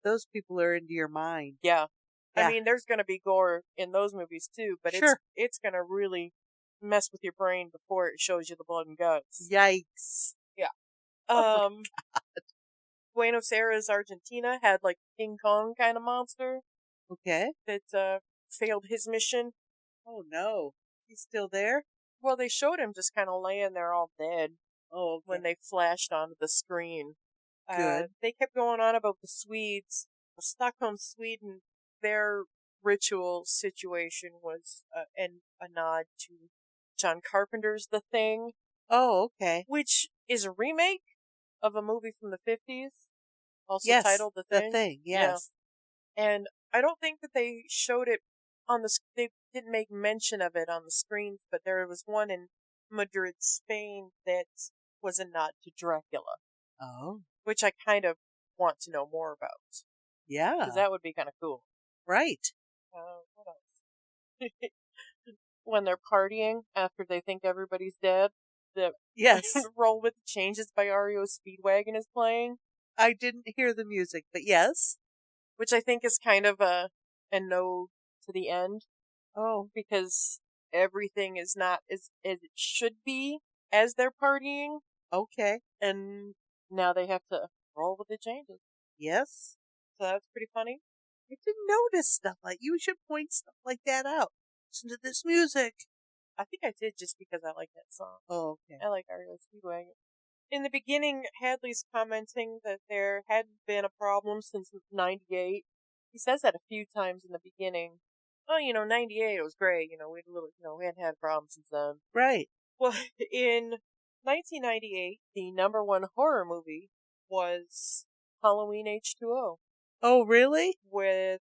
those people are into your mind. Yeah. Yeah. I mean, there's going to be gore in those movies too, but Sure. it's going to really mess with your brain before it shows you the blood and guts. Yikes. Yeah. Oh my God. Buenos Aires, Argentina had like King Kong kind of monster. Okay. That failed his mission. Oh no. He's still there? Well, they showed him just kind of laying there all dead. Oh, okay. When they flashed onto the screen. Good. They kept going on about the Swedes. Stockholm, Sweden, their ritual situation was a nod to John Carpenter's The Thing. Oh, okay. Which is a remake of a movie from the 50s. Also yes, titled The Thing. The Thing, yes. Yeah. And I don't think that they showed it they didn't make mention of it on the screens, but there was one in Madrid, Spain that was a nod to Dracula. Oh. Which I kind of want to know more about. Yeah. Because that would be kind of cool. Right. What else? When they're partying after they think everybody's dead, the yes. Roll with the Changes by REO Speedwagon is playing. I didn't hear the music, but yes. Which I think is kind of a node to the end. Oh. Because everything is not as it should be as they're partying. Okay. And now they have to roll with the changes. Yes. So that's pretty funny. I didn't notice stuff like you should point stuff like that out. Listen to this music. I think I did just because I like that song. Oh, okay. I like REO Speedwagon. In the beginning, Hadley's commenting that there hadn't been a problem since '98. He says that a few times in the beginning. Oh, 98 was great. We hadn't had a problem since then. Right. Well, in 1998, the number 1 horror movie was Halloween H2O. Oh, really? With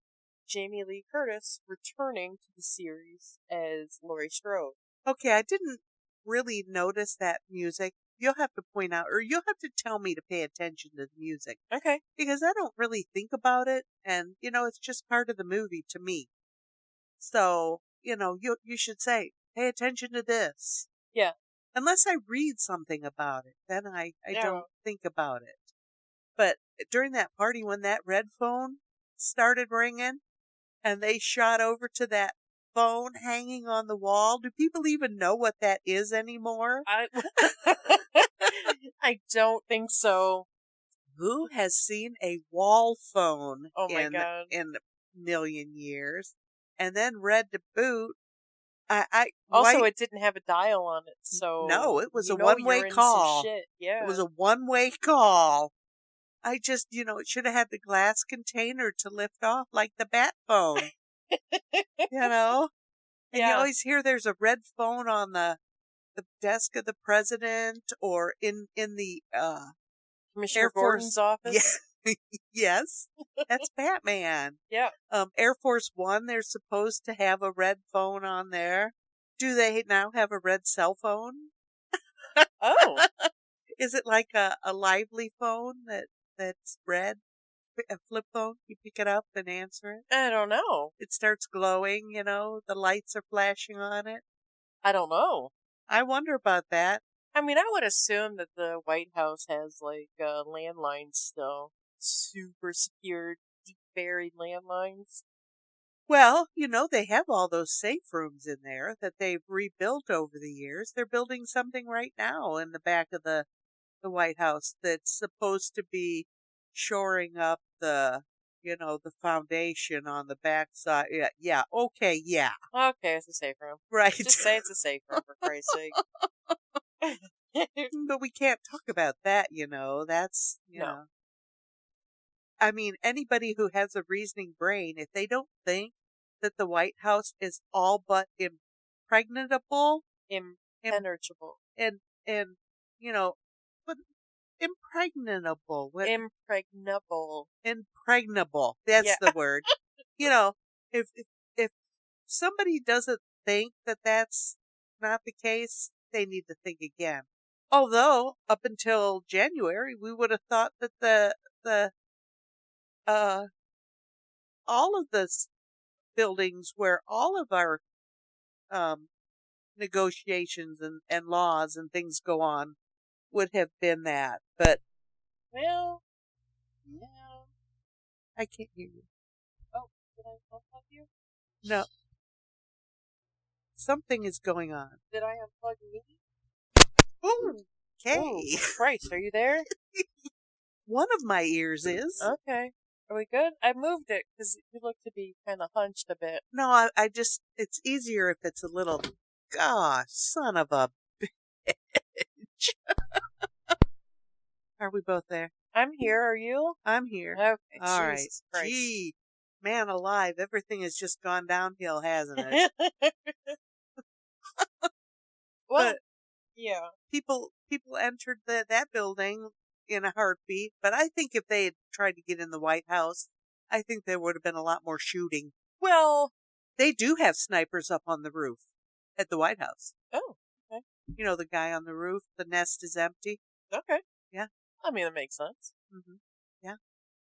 Jamie Lee Curtis returning to the series as Laurie Strode. Okay, I didn't really notice that music. You'll have to point out, or you'll have to tell me to pay attention to the music. Okay. Because I don't really think about it, and, it's just part of the movie to me. So, you should say, pay attention to this. Yeah. Unless I read something about it, then I don't think about it. But during that party, when that red phone started ringing, and they shot over to that phone hanging on the wall, do people even know what that is anymore? I don't think so. Who has seen a wall phone my God. in a million years? And then read to boot. It didn't have a dial on it, so no, it was a one-way call. Yeah, it was a one-way call. I just, it should have had the glass container to lift off like the bat phone. And you always hear there's a red phone on the desk of the president or in the Commissioner Gordon's office. Yes, that's Batman. Yeah. Air Force One, they're supposed to have a red phone on there. Do they now have a red cell phone? Oh, Is it like a lively phone that's red? A flip phone? You pick it up and answer it. I don't know. It starts glowing, the lights are flashing on it. I don't know. I wonder about that. I mean, I would assume that the White House has like landlines still, super secured, deep buried landlines. Well, they have all those safe rooms in there that they've rebuilt over the years. They're building something right now in the back of the White House that's supposed to be shoring up the foundation on the backside. Yeah, yeah, okay, yeah. Okay, it's a safe room. Right. Just say it's a safe room for Christ's sake. But we can't talk about that, That's, No. I mean, anybody who has a reasoning brain, if they don't think that the White House is all but impregnable, Impenetrable. and but impregnable, Impregnable. impregnable. That's Yeah. the word. If somebody doesn't think that that's not the case, they need to think again. Although up until January, we would have thought that the uh all of the buildings where all of our um negotiations and laws and things go on would have been that, but Well, yeah. I can't hear you. Oh, did I unplug you? No, something is going on. Did I unplug me? Oh, okay. Oh, Christ, are you there? One of my ears is. Okay. Are we good? I moved it because you look to be kind of hunched a bit. No, I just, it's easier if it's a little, gosh, son of a bitch. Are we both there? I'm here. Are you? I'm here. Okay. All right. Jesus Christ. Gee, man alive, everything has just gone downhill, hasn't it? Well, But yeah. people entered that building in a heartbeat, but I think if they had tried to get in the White House, I think there would have been a lot more shooting. Well, They do have snipers up on the roof at the White House. oh, okay. The guy on the roof, the nest is empty. Okay. Yeah. I mean, that makes sense. Mm-hmm. Yeah.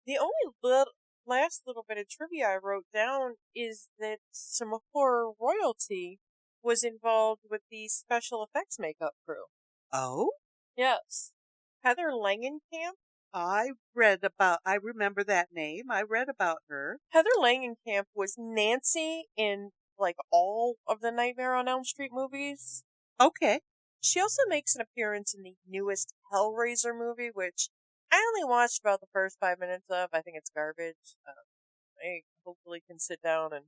The only last little bit of trivia I wrote down is that some horror royalty was involved with the special effects makeup crew. Oh? Yes. Heather Langenkamp. I remember that name. I read about her. Heather Langenkamp was Nancy in like all of the Nightmare on Elm Street movies. Okay. She also makes an appearance in the newest Hellraiser movie, which I only watched about the first 5 minutes of. I think it's garbage. I hopefully can sit down and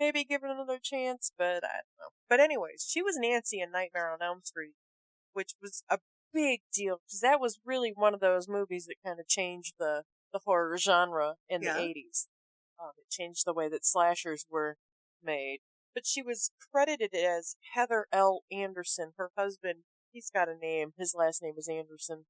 maybe give it another chance, but I don't know. But anyways, she was Nancy in Nightmare on Elm Street, which was a big deal because that was really one of those movies that kind of changed the horror genre in Yeah. the 80s. It changed the way that slashers were made. But she was credited as Heather L. Anderson. Her husband, he's got a name. His last name is Anderson.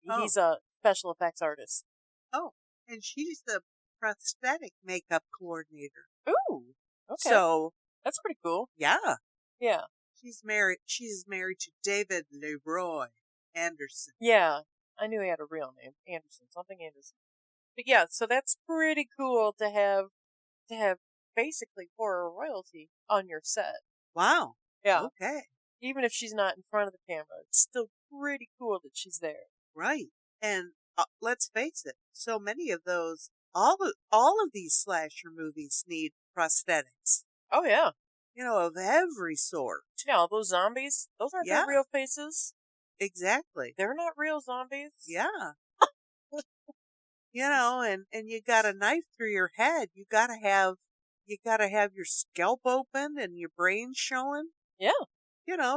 Oh. He's a special effects artist. Oh, and she's the prosthetic makeup coordinator. Ooh, okay. So that's pretty cool. yeah, Yeah. she's married to David Leroy Anderson. Yeah. I knew he had a real name. Anderson. Something Anderson. But yeah, so that's pretty cool to have basically horror royalty on your set. Wow. Yeah. Okay. Even if she's not in front of the camera, it's still pretty cool that she's there. Right. And let's face it, so many of those, all of these slasher movies need prosthetics. Oh yeah. Of every sort. Yeah, all those zombies, those aren't their real faces. Exactly. They're not real zombies. Yeah. And you got a knife through your head. You gotta have your scalp open and your brain showing. Yeah.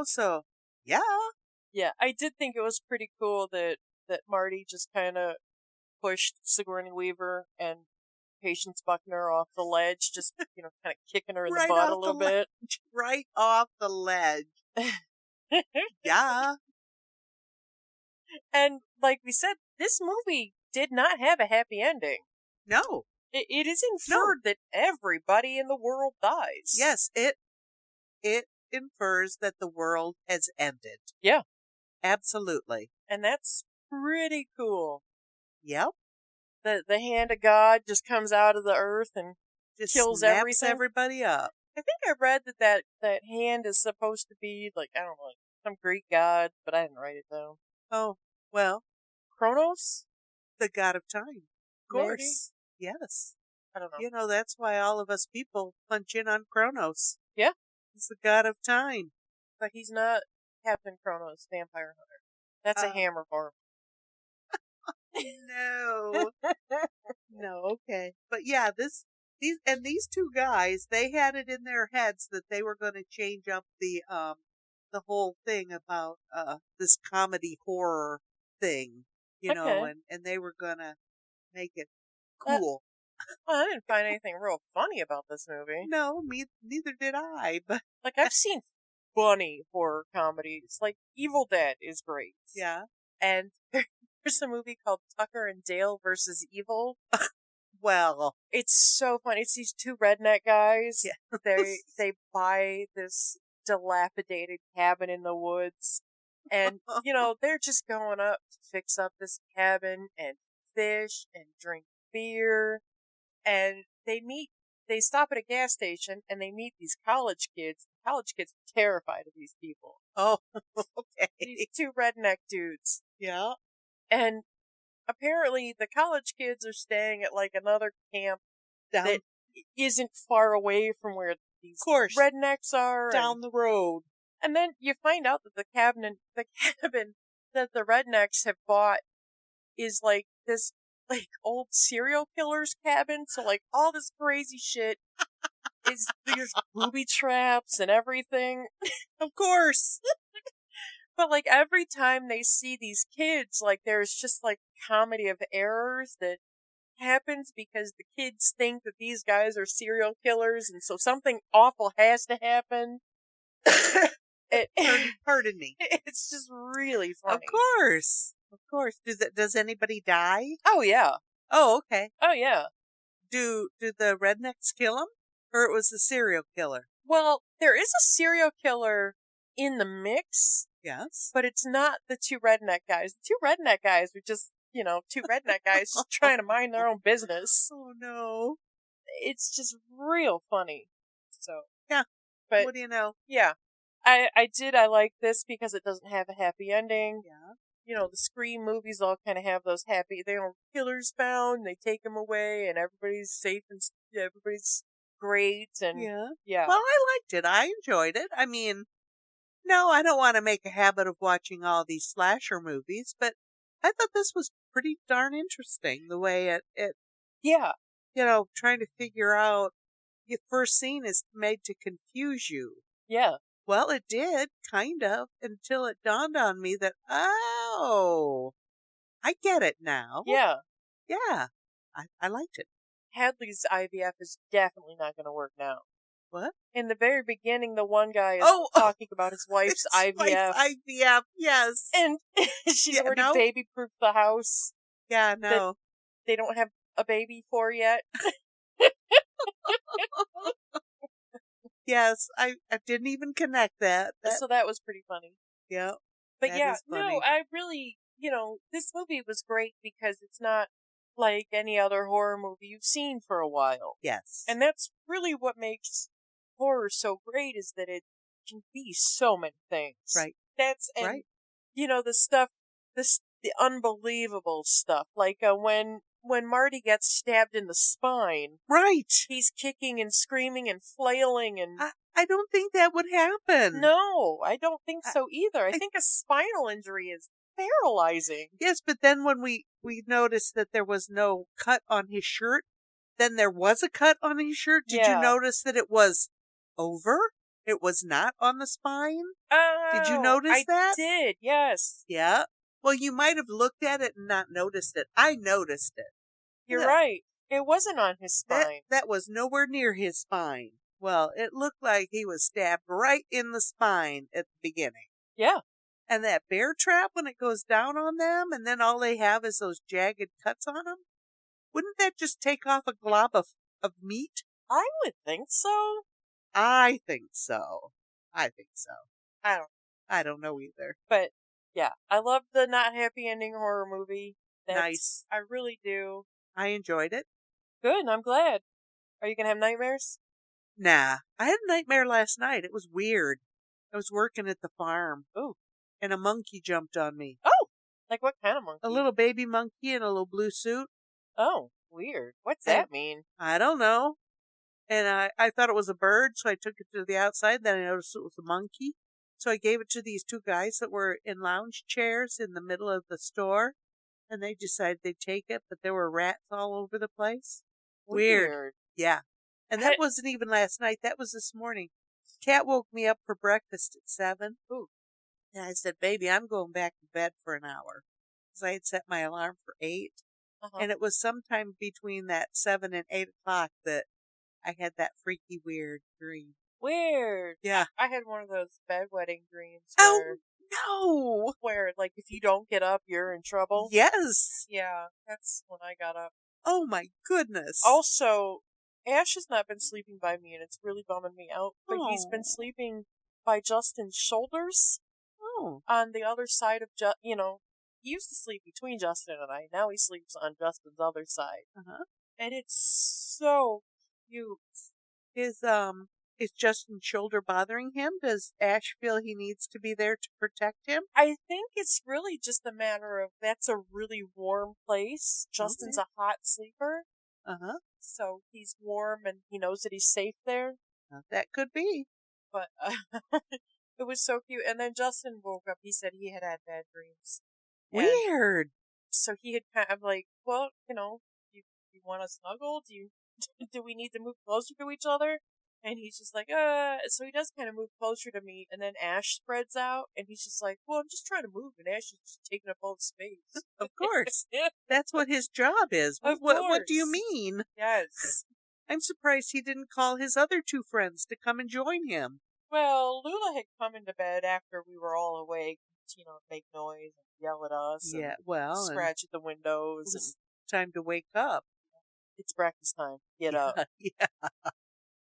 So yeah. Yeah, I did think it was pretty cool that Marty just kind of pushed Sigourney Weaver and Patience Buckner off the ledge, just, kind of kicking her in the butt a little bit. Right off the ledge. Yeah. And like we said, this movie did not have a happy ending. No. It is inferred that everybody in the world dies. Yes, it infers that the world has ended. Yeah. Absolutely. And that's pretty cool. Yep. The hand of God just comes out of the earth and Just kills snaps everything. everybody up. I think I read that hand is supposed to be like, I don't know, some Greek god, but I didn't write it down. Oh, well, Kronos? the god of time. Of course. Maybe? Yes. I don't know. That's why all of us people punch in on Kronos. Yeah. He's the god of time. But he's not Captain Kronos, Vampire Hunter. That's a hammer for No. No, okay. But yeah, these two guys, they had it in their heads that they were going to change up the whole thing about this comedy horror thing, Okay. and they were going to make it cool. Well, I didn't find anything real funny about this movie. No, neither did I, but Like, I've seen funny horror comedies. Like, Evil Dead is great. yeah. And there's a movie called Tucker and Dale versus Evil. Well, It's so funny. It's these two redneck guys. yeah. They buy this dilapidated cabin in the woods. And, they're just going up to fix up this cabin and fish and drink beer. And they stop at a gas station and they meet these college kids. The college kids are terrified of these people. Oh, okay. These two redneck dudes. Yeah. And apparently the college kids are staying at like another camp that isn't far away from where these rednecks are. Down the road. And then you find out that the cabin that the rednecks have bought is like this like old serial killer's cabin. So like all this crazy shit there's booby traps and everything. Of course. But like every time they see these kids, like there's just like comedy of errors that happens because the kids think that these guys are serial killers, and so something awful has to happen. Pardon me. It's just really funny. Of course. Does anybody die? Oh yeah. Oh, okay. Oh yeah. Do the rednecks kill him, or it was the serial killer? Well, there is a serial killer in the mix. Yes. But it's not the two redneck guys. The two redneck guys are just, two redneck guys just trying to mind their own business. Oh no. It's just real funny. So yeah. But what do you know? Yeah. I like this because it doesn't have a happy ending. Yeah. The Scream movies all kind of have those happy, killers found, they take them away, and everybody's safe and everybody's great. And yeah. Well, I liked it. I enjoyed it. I mean, no, I don't want to make a habit of watching all these slasher movies, but I thought this was pretty darn interesting, the way it yeah. Trying to figure out, the first scene is made to confuse you. Yeah. Well, it did, kind of, until it dawned on me that, oh, I get it now. Yeah. Yeah. I liked it. Hadley's IVF is definitely not going to work now. What? In the very beginning, the one guy is talking about his wife's IVF. IVF, yes. And she's already baby-proofed the house. Yeah, no. They don't have a baby for yet. Yes, I didn't even connect that. So that was pretty funny. Yeah. But yeah, no, I really, this movie was great because it's not like any other horror movie you've seen for a while. Yes. And that's really what makes horror so great, is that it can be so many things. Right. Right. The stuff, the unbelievable stuff, like when Marty gets stabbed in the spine. Right. He's kicking and screaming and flailing and... I don't think that would happen. No, I don't think so either. I think a spinal injury is paralyzing. Yes, but then when we noticed that there was no cut on his shirt, then there was a cut on his shirt. Did you notice that it was over? It was not on the spine? Oh, did you notice that? I did, yes. Yeah. Well, you might have looked at it and not noticed it. I noticed it. You're right. It wasn't on his spine. That was nowhere near his spine. Well, it looked like he was stabbed right in the spine at the beginning. Yeah. And that bear trap when it goes down on them and then all they have is those jagged cuts on them? Wouldn't that just take off a glob of meat? I would think so. I think so. I think so. I don't. I don't know either. But yeah, I love the not happy ending horror movie. Nice. I really do. I enjoyed it. Good, I'm glad. Are you gonna have nightmares? Nah, I had a nightmare last night. It was weird. I was working at the farm. Ooh. And a monkey jumped on me. Oh! Like what kind of monkey? A little baby monkey in a little blue suit. Oh, weird. What's that mean? I don't know. And I thought it was a bird, so I took it to the outside. Then I noticed it was a monkey. So I gave it to these two guys that were in lounge chairs in the middle of the store. And they decided they'd take it, but there were rats all over the place. Weird. Yeah. And that wasn't even last night. That was this morning. Cat woke me up for breakfast at 7. Ooh. And I said, baby, I'm going back to bed for an hour. Because I had set my alarm for 8. Uh-huh. And it was sometime between that 7 and 8 o'clock that I had that freaky, weird dream. Weird. Yeah. I had one of those bedwetting dreams. Oh, no! Where, like, if you don't get up, you're in trouble. Yes! Yeah, that's when I got up. Oh, my goodness. Also, Ash has not been sleeping by me, and it's really bumming me out. But he's been Oh. sleeping by Justin's shoulders Oh. on the other side of, he used to sleep between Justin and I. Now he sleeps on Justin's other side. Uh-huh. And it's so cute. Is Justin's shoulder bothering him? Does Ash feel he needs to be there to protect him? I think it's really just a matter of that's a really warm place. Justin's a hot sleeper. Uh-huh. So he's warm and he knows that he's safe there. That could be. But it was so cute. And then Justin woke up. He said he had bad dreams. Weird. So he had kind of like, well, you want to snuggle? Do we need to move closer to each other? And he's just like, so he does kind of move closer to me, and then Ash spreads out, and he's just like, well, I'm just trying to move, and Ash is just taking up all the space. Of course. That's what his job is. What do you mean? Yes. I'm surprised he didn't call his other 2 friends to come and join him. Well, Lula had come into bed after we were all awake, make noise and yell at us. Yeah, and scratch at the windows. It's time to wake up. It's breakfast time. Get up. Yeah.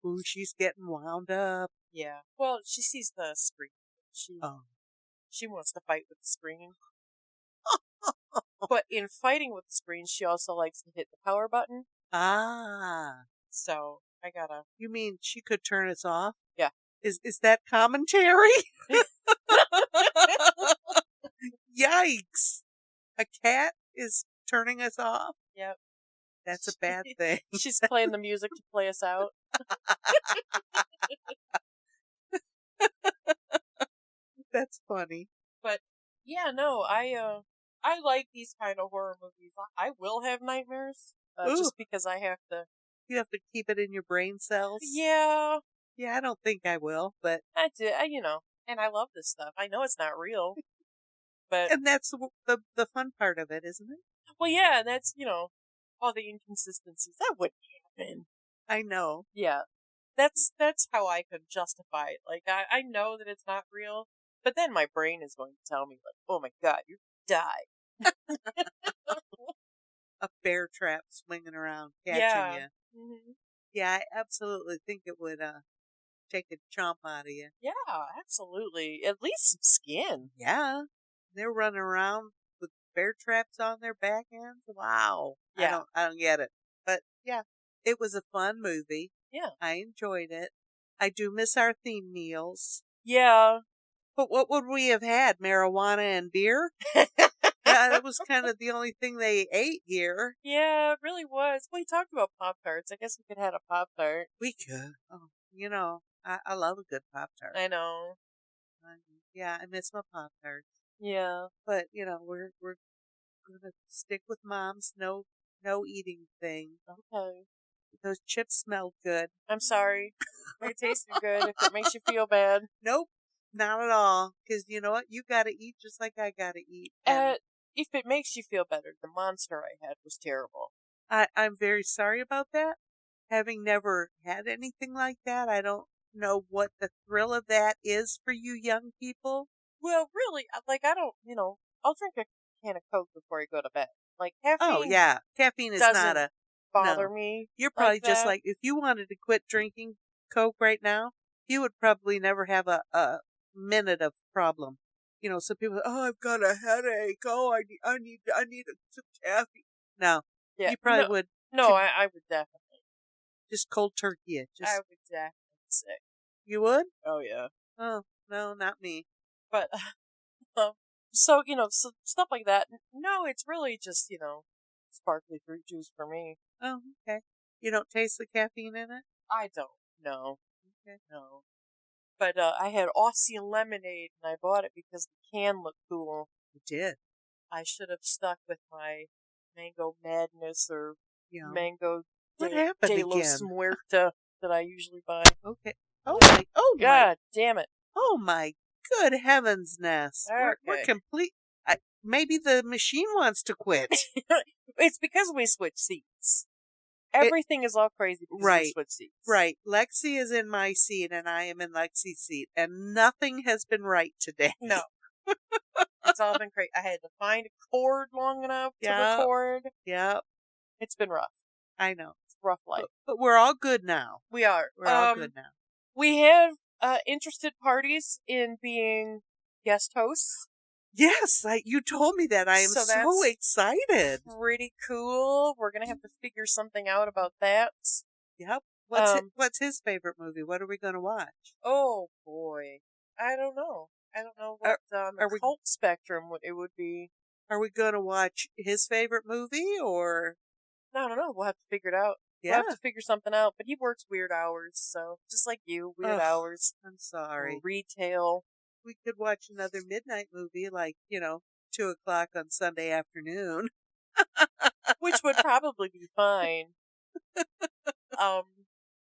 Ooh, she's getting wound up. Yeah. Well, she sees the screen. She wants to fight with the screen. But in fighting with the screen, she also likes to hit the power button. Ah. So I gotta. You mean she could turn us off? Yeah. Is that commentary? Yikes. A cat is turning us off? Yep. That's a bad thing. She's playing the music to play us out. That's funny. But yeah, no, I like these kind of horror movies. I will have nightmares just because I have to. You have to keep it in your brain cells. Yeah. Yeah, I don't think I will, but I do. And I love this stuff. I know it's not real, but and that's the fun part of it, isn't it? Well, yeah, and that's all the inconsistencies that wouldn't happen. I know. Yeah, that's how I could justify it. Like I know that it's not real, but then my brain is going to tell me like, oh my god, you die. A bear trap swinging around catching you. Mm-hmm. Yeah, I absolutely think it would take a chomp out of you. Yeah, absolutely. At least some skin. Yeah, they're running around with bear traps on their back ends. Wow. Yeah. I don't get it. But yeah, it was a fun movie. Yeah. I enjoyed it. I do miss our theme meals. Yeah. But what would we have had? Marijuana and beer? Yeah, that was kind of the only thing they ate here. Yeah, it really was. We talked about Pop-Tarts. I guess we could have had a Pop-Tart. We could. Oh, I love a good Pop-Tart. I know. Yeah, I miss my Pop-Tarts. Yeah. But, we're going to stick with Mom's no eating thing. Okay. Those chips smelled good. I'm sorry. They tasted good if it makes you feel bad. Nope, not at all. Because you know what? You got to eat just like I got to eat. If it makes you feel better, the monster I had was terrible. I'm very sorry about that. Having never had anything like that, I don't know what the thrill of that is for you young people. Well, really, like I don't, I'll drink a can of Coke before I go to bed. Like Oh, caffeine yeah. Caffeine is not doesn't a bother no. me You're like probably just that. like, if you wanted to quit drinking Coke right now, you would probably never have a minute of problem. Some people, oh, I've got a headache. Oh, I need some caffeine. No, Yeah, you probably would no, could I would definitely, just cold turkey it. I Just, would definitely be sick. you would? Oh yeah, Oh, no, not me. but um, so so stuff like that. No, it's really just sparkly fruit juice for me. Oh, okay. You don't taste the caffeine in it? I don't know, Okay. no. But I had Aussie lemonade, and I bought it because the can looked cool. You did. I should have stuck with my mango madness or Yeah. mango What happened de los again? Muerta that I usually buy. Okay. Oh my, God damn it. oh my good heavens, Ness. We're Okay. complete. Maybe the machine wants to quit. It's because we switched seats. Everything is all crazy because we Right. switched seats. Right. Lexi is in my seat and I am in Lexi's seat, and nothing has been right today. No. It's all been great. I had to find a cord long enough to Yep. record. Yep. It's been rough. I know. It's a rough life. But we're all good now. We are. We're all good now. We have interested parties in being guest hosts. Yes, you told me that. I am So so that's excited. Pretty cool. We're gonna have to figure something out about that. Yep. What's his favorite movie? What are we going to watch? Oh boy, I don't know. I don't know what on the cult spectrum it would be. Are we going to watch his favorite movie or? I don't know. We'll have to figure it out. Yeah. We'll have to figure something out. But he works weird hours, so just like you, weird hours. I'm sorry. Retail. We could watch another midnight movie, like 2:00 on Sunday afternoon, which would probably be fine.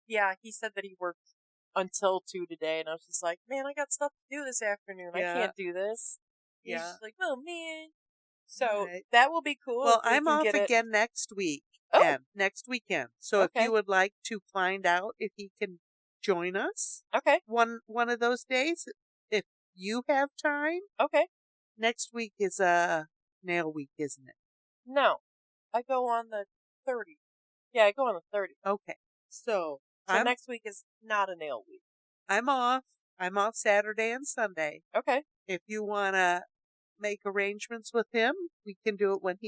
Yeah, he said that he worked until 2 today, and I was just like, man, I got stuff to do this afternoon. Yeah. I can't do this. Yeah. He's just like, oh man. So right. that will be cool. Well, I'm off again next week. Oh. Next weekend. So okay. If you would like to find out if he can join us, okay, one of those days, if you have time, okay. Next week is nail week, isn't it? No, I go on the 30th. Yeah, I go on the 30th. Okay, so next week is not a nail week. I'm off. I'm off Saturday and Sunday. Okay. If you want to make arrangements with him, we can do it when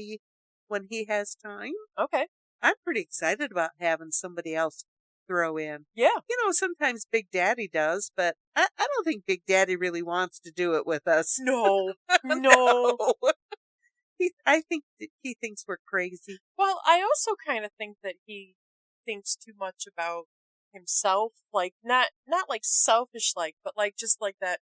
he has time. Okay. I'm pretty excited about having somebody else throw in. Yeah. Sometimes Big Daddy does, but I don't think Big Daddy really wants to do it with us. No. No. I think he thinks we're crazy. Well, I also kind of think that he thinks too much about himself, like not like selfish, like, but like just like that.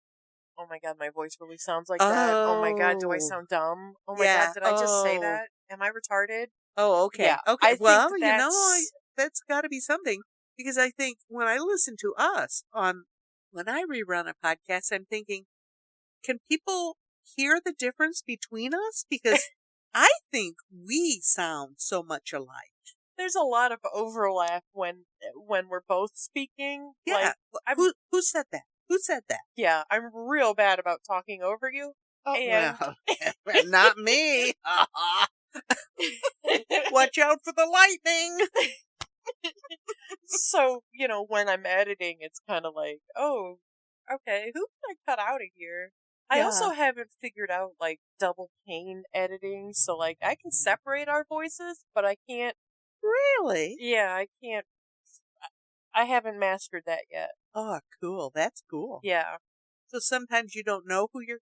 Oh my god, my voice really sounds like that. Oh my god, do I sound dumb? Oh my god, did I just say that? Am I retarded? Oh, okay. Yeah, okay. Well, that's... that's got to be something, because I think when I listen to us when I rerun a podcast, I'm thinking, can people hear the difference between us? Because I think we sound so much alike. There's a lot of overlap when we're both speaking. Yeah. Like, who said that? Who said that? Yeah, I'm real bad about talking over you. Oh, and... well, not me. Watch out for the lightning. So, when I'm editing, it's kind of like, oh, okay, who can I cut out of here? I also haven't figured out, like, double pane editing, so, like, I can separate our voices, but I can't... Really? Yeah, I can't... I haven't mastered that yet. Oh, cool. That's cool. Yeah. So sometimes you don't know who you're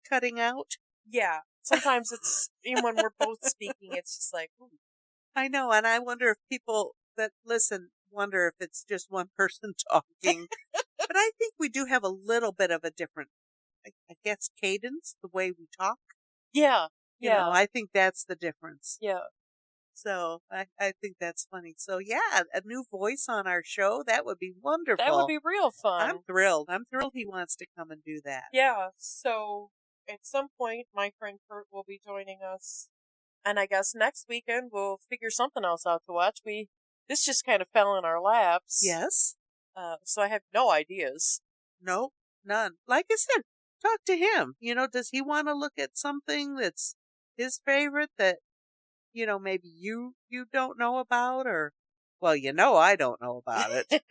cutting out? Yeah. Sometimes it's, even when we're both speaking, it's just like, ooh. I know, and I wonder if people that listen wonder if it's just one person talking. But I think we do have a little bit of a different, I guess, cadence, the way we talk. Yeah. I think that's the difference. Yeah. So I think that's funny. So yeah, a new voice on our show, that would be wonderful. That would be real fun. I'm thrilled. I'm thrilled he wants to come and do that. Yeah. So at some point, my friend Kurt will be joining us. And I guess next weekend we'll figure something else out to watch. This just kind of fell in our laps. Yes. So I have no ideas. Nope, none. Like I said, talk to him. Does he want to look at something that's his favorite that, maybe you don't know about, or, well, I don't know about it.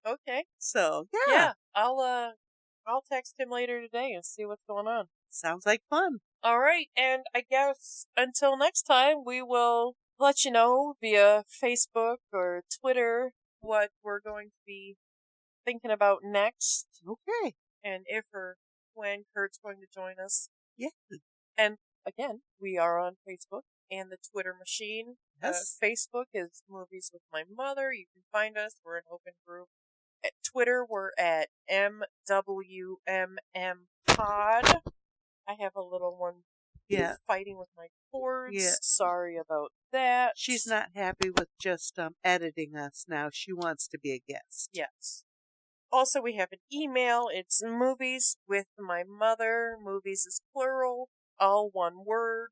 Okay. So, yeah. Yeah, I'll text him later today and see what's going on. Sounds like fun. All right, and I guess until next time, we will let you know via Facebook or Twitter what we're going to be thinking about next, Okay. and if or when Kurt's going to join us. Yeah. And again, we are on Facebook and the Twitter machine. Yes. Facebook is Movies with My Mother. You can find us. We're an open group. At Twitter, we're at MWMM I have a little one fighting with my cords. Yeah. Sorry about that. She's not happy with just editing us now. She wants to be a guest. Yes. Also, we have an email. It's Movies with My Mother. Movies is plural, all one word,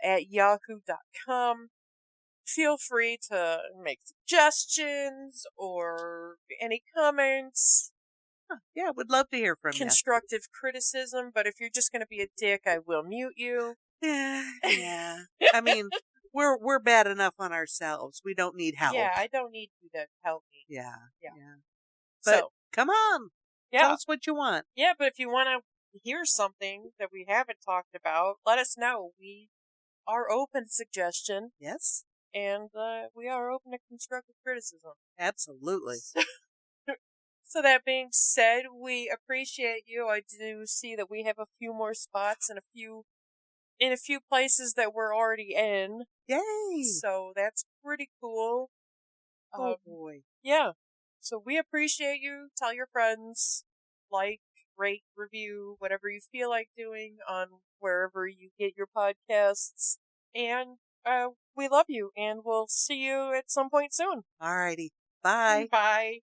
at yahoo.com. Feel free to make suggestions or any comments. Yeah, would love to hear from you. Constructive criticism, but if you're just going to be a dick, I will mute you. Yeah. I mean, we're bad enough on ourselves. We don't need help. Yeah, I don't need you to help me. Yeah. Yeah. But So, come on. yeah. Tell us what you want. Yeah, but if you want to hear something that we haven't talked about, let us know. We are open to suggestion. Yes. And we are open to constructive criticism. Absolutely. So that being said, we appreciate you. I do see that we have a few more spots and in a few places that we're already in. Yay! So that's pretty cool. Oh boy. Yeah. So we appreciate you. Tell your friends, like, rate, review, whatever you feel like doing on wherever you get your podcasts. And we love you, and we'll see you at some point soon. Alrighty. Bye. Bye.